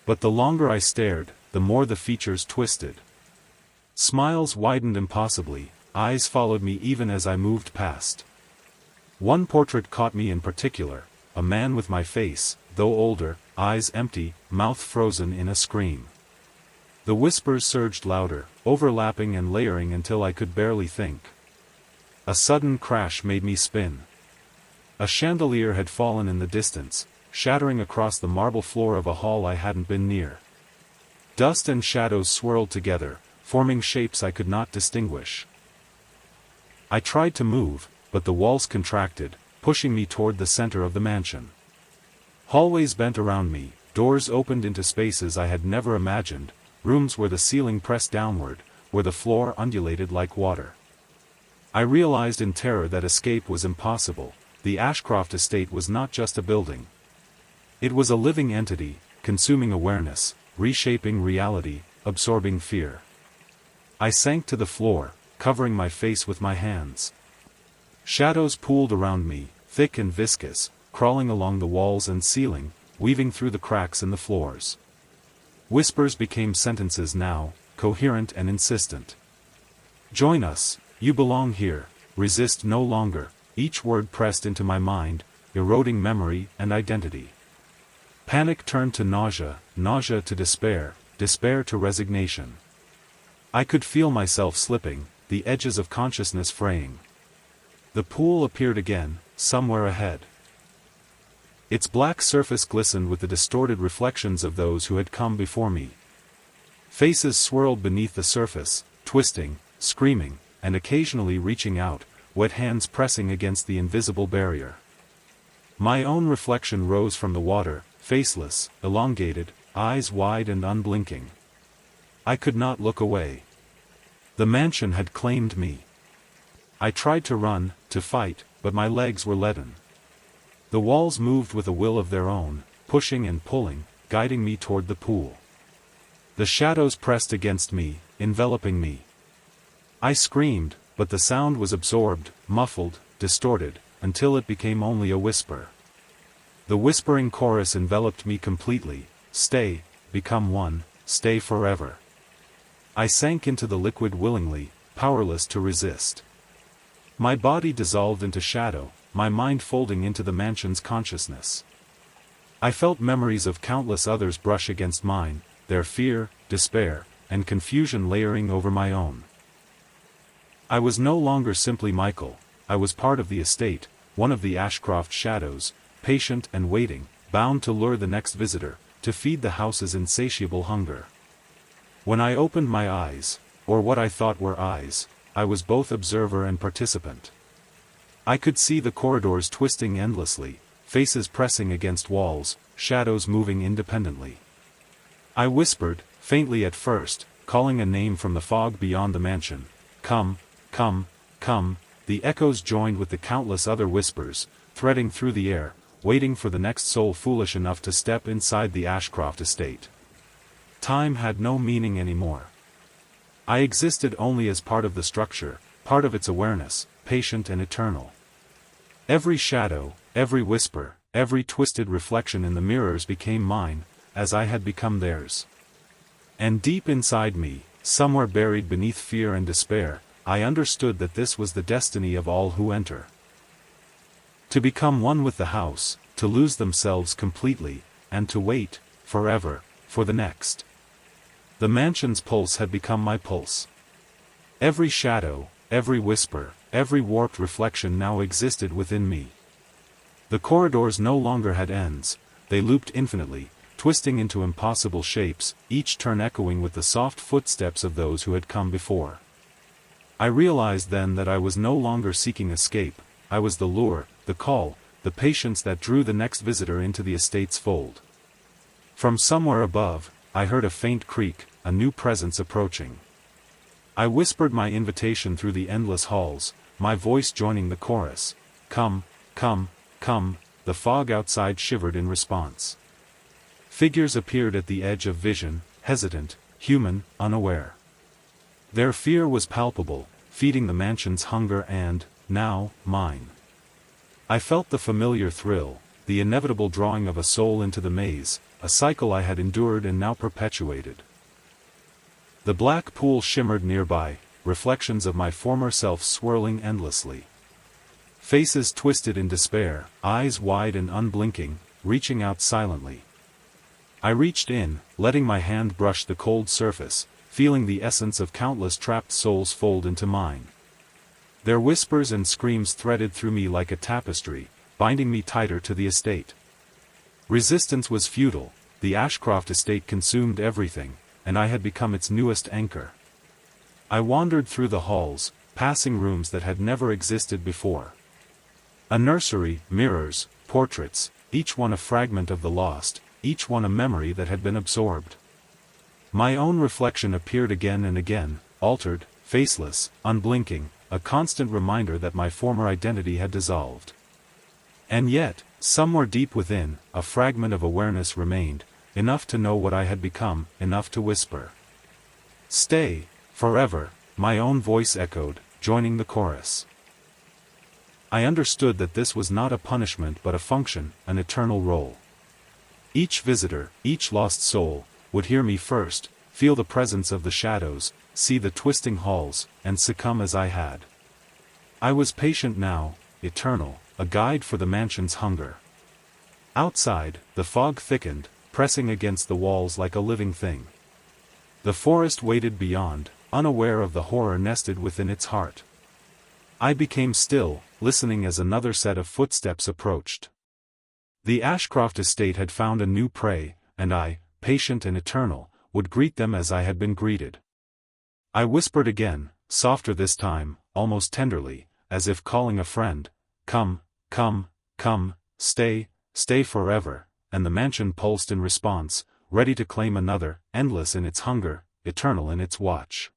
But the longer I stared, the more the features twisted. Smiles widened impossibly, eyes followed me even as I moved past. One portrait caught me in particular, a man with my face, though older, eyes empty, mouth frozen in a scream. The whispers surged louder, overlapping and layering until I could barely think. A sudden crash made me spin. A chandelier had fallen in the distance, shattering across the marble floor of a hall I hadn't been near. Dust and shadows swirled together, forming shapes I could not distinguish. I tried to move, but the walls contracted, pushing me toward the center of the mansion. Hallways bent around me, doors opened into spaces I had never imagined, rooms where the ceiling pressed downward, where the floor undulated like water. I realized in terror that escape was impossible. The Ashcroft estate was not just a building. It was a living entity, consuming awareness, reshaping reality, absorbing fear. I sank to the floor, covering my face with my hands. Shadows pooled around me, thick and viscous, crawling along the walls and ceiling, weaving through the cracks in the floors. Whispers became sentences now, coherent and insistent. Join us, you belong here, resist no longer, each word pressed into my mind, eroding memory and identity. Panic turned to nausea, nausea to despair, despair to resignation. I could feel myself slipping, the edges of consciousness fraying. The pool appeared again, somewhere ahead. Its black surface glistened with the distorted reflections of those who had come before me. Faces swirled beneath the surface, twisting, screaming, and occasionally reaching out, wet hands pressing against the invisible barrier. My own reflection rose from the water, faceless, elongated, eyes wide and unblinking. I could not look away. The mansion had claimed me. I tried to run, to fight, but my legs were leaden. The walls moved with a will of their own, pushing and pulling, guiding me toward the pool. The shadows pressed against me, enveloping me. I screamed, but the sound was absorbed, muffled, distorted, until it became only a whisper. The whispering chorus enveloped me completely. Stay, become one, stay forever. I sank into the liquid willingly, powerless to resist. My body dissolved into shadow, my mind folding into the mansion's consciousness. I felt memories of countless others brush against mine, their fear, despair, and confusion layering over my own. I was no longer simply Michael, I was part of the estate, one of the Ashcroft shadows, patient and waiting, bound to lure the next visitor, to feed the house's insatiable hunger. When I opened my eyes, or what I thought were eyes, I was both observer and participant. I could see the corridors twisting endlessly, faces pressing against walls, shadows moving independently. I whispered, faintly at first, calling a name from the fog beyond the mansion. Come, come, come. The echoes joined with the countless other whispers, threading through the air, waiting for the next soul foolish enough to step inside the Ashcroft estate. Time had no meaning anymore. I existed only as part of the structure, part of its awareness, patient and eternal. Every shadow, every whisper, every twisted reflection in the mirrors became mine, as I had become theirs. And deep inside me, somewhere buried beneath fear and despair, I understood that this was the destiny of all who enter. To become one with the house, to lose themselves completely, and to wait, forever, for the next. The mansion's pulse had become my pulse. Every shadow, every whisper, every warped reflection now existed within me. The corridors no longer had ends, they looped infinitely, twisting into impossible shapes, each turn echoing with the soft footsteps of those who had come before. I realized then that I was no longer seeking escape, I was the lure, the call, the patience that drew the next visitor into the estate's fold. From somewhere above, I heard a faint creak, a new presence approaching. I whispered my invitation through the endless halls, my voice joining the chorus. Come, come, come. The fog outside shivered in response. Figures appeared at the edge of vision, hesitant, human, unaware. Their fear was palpable, feeding the mansion's hunger and, now, mine. I felt the familiar thrill, the inevitable drawing of a soul into the maze, a cycle I had endured and now perpetuated. The black pool shimmered nearby, reflections of my former self swirling endlessly. Faces twisted in despair, eyes wide and unblinking, reaching out silently. I reached in, letting my hand brush the cold surface, feeling the essence of countless trapped souls fold into mine. Their whispers and screams threaded through me like a tapestry, binding me tighter to the estate. Resistance was futile, the Ashcroft estate consumed everything, and I had become its newest anchor. I wandered through the halls, passing rooms that had never existed before. A nursery, mirrors, portraits, each one a fragment of the lost, each one a memory that had been absorbed. My own reflection appeared again and again, altered, faceless, unblinking, a constant reminder that my former identity had dissolved. And yet, somewhere deep within, a fragment of awareness remained, enough to know what I had become, enough to whisper. Stay, forever, my own voice echoed, joining the chorus. I understood that this was not a punishment but a function, an eternal role. Each visitor, each lost soul, would hear me first, feel the presence of the shadows, see the twisting halls, and succumb as I had. I was patient now, eternal, a guide for the mansion's hunger. Outside, the fog thickened, pressing against the walls like a living thing. The forest waited beyond, unaware of the horror nested within its heart. I became still, listening as another set of footsteps approached. The Ashcroft estate had found a new prey, and I, patient and eternal, would greet them as I had been greeted. I whispered again, softer this time, almost tenderly, as if calling a friend, Come, come, come, stay, stay forever, and the mansion pulsed in response, ready to claim another, endless in its hunger, eternal in its watch.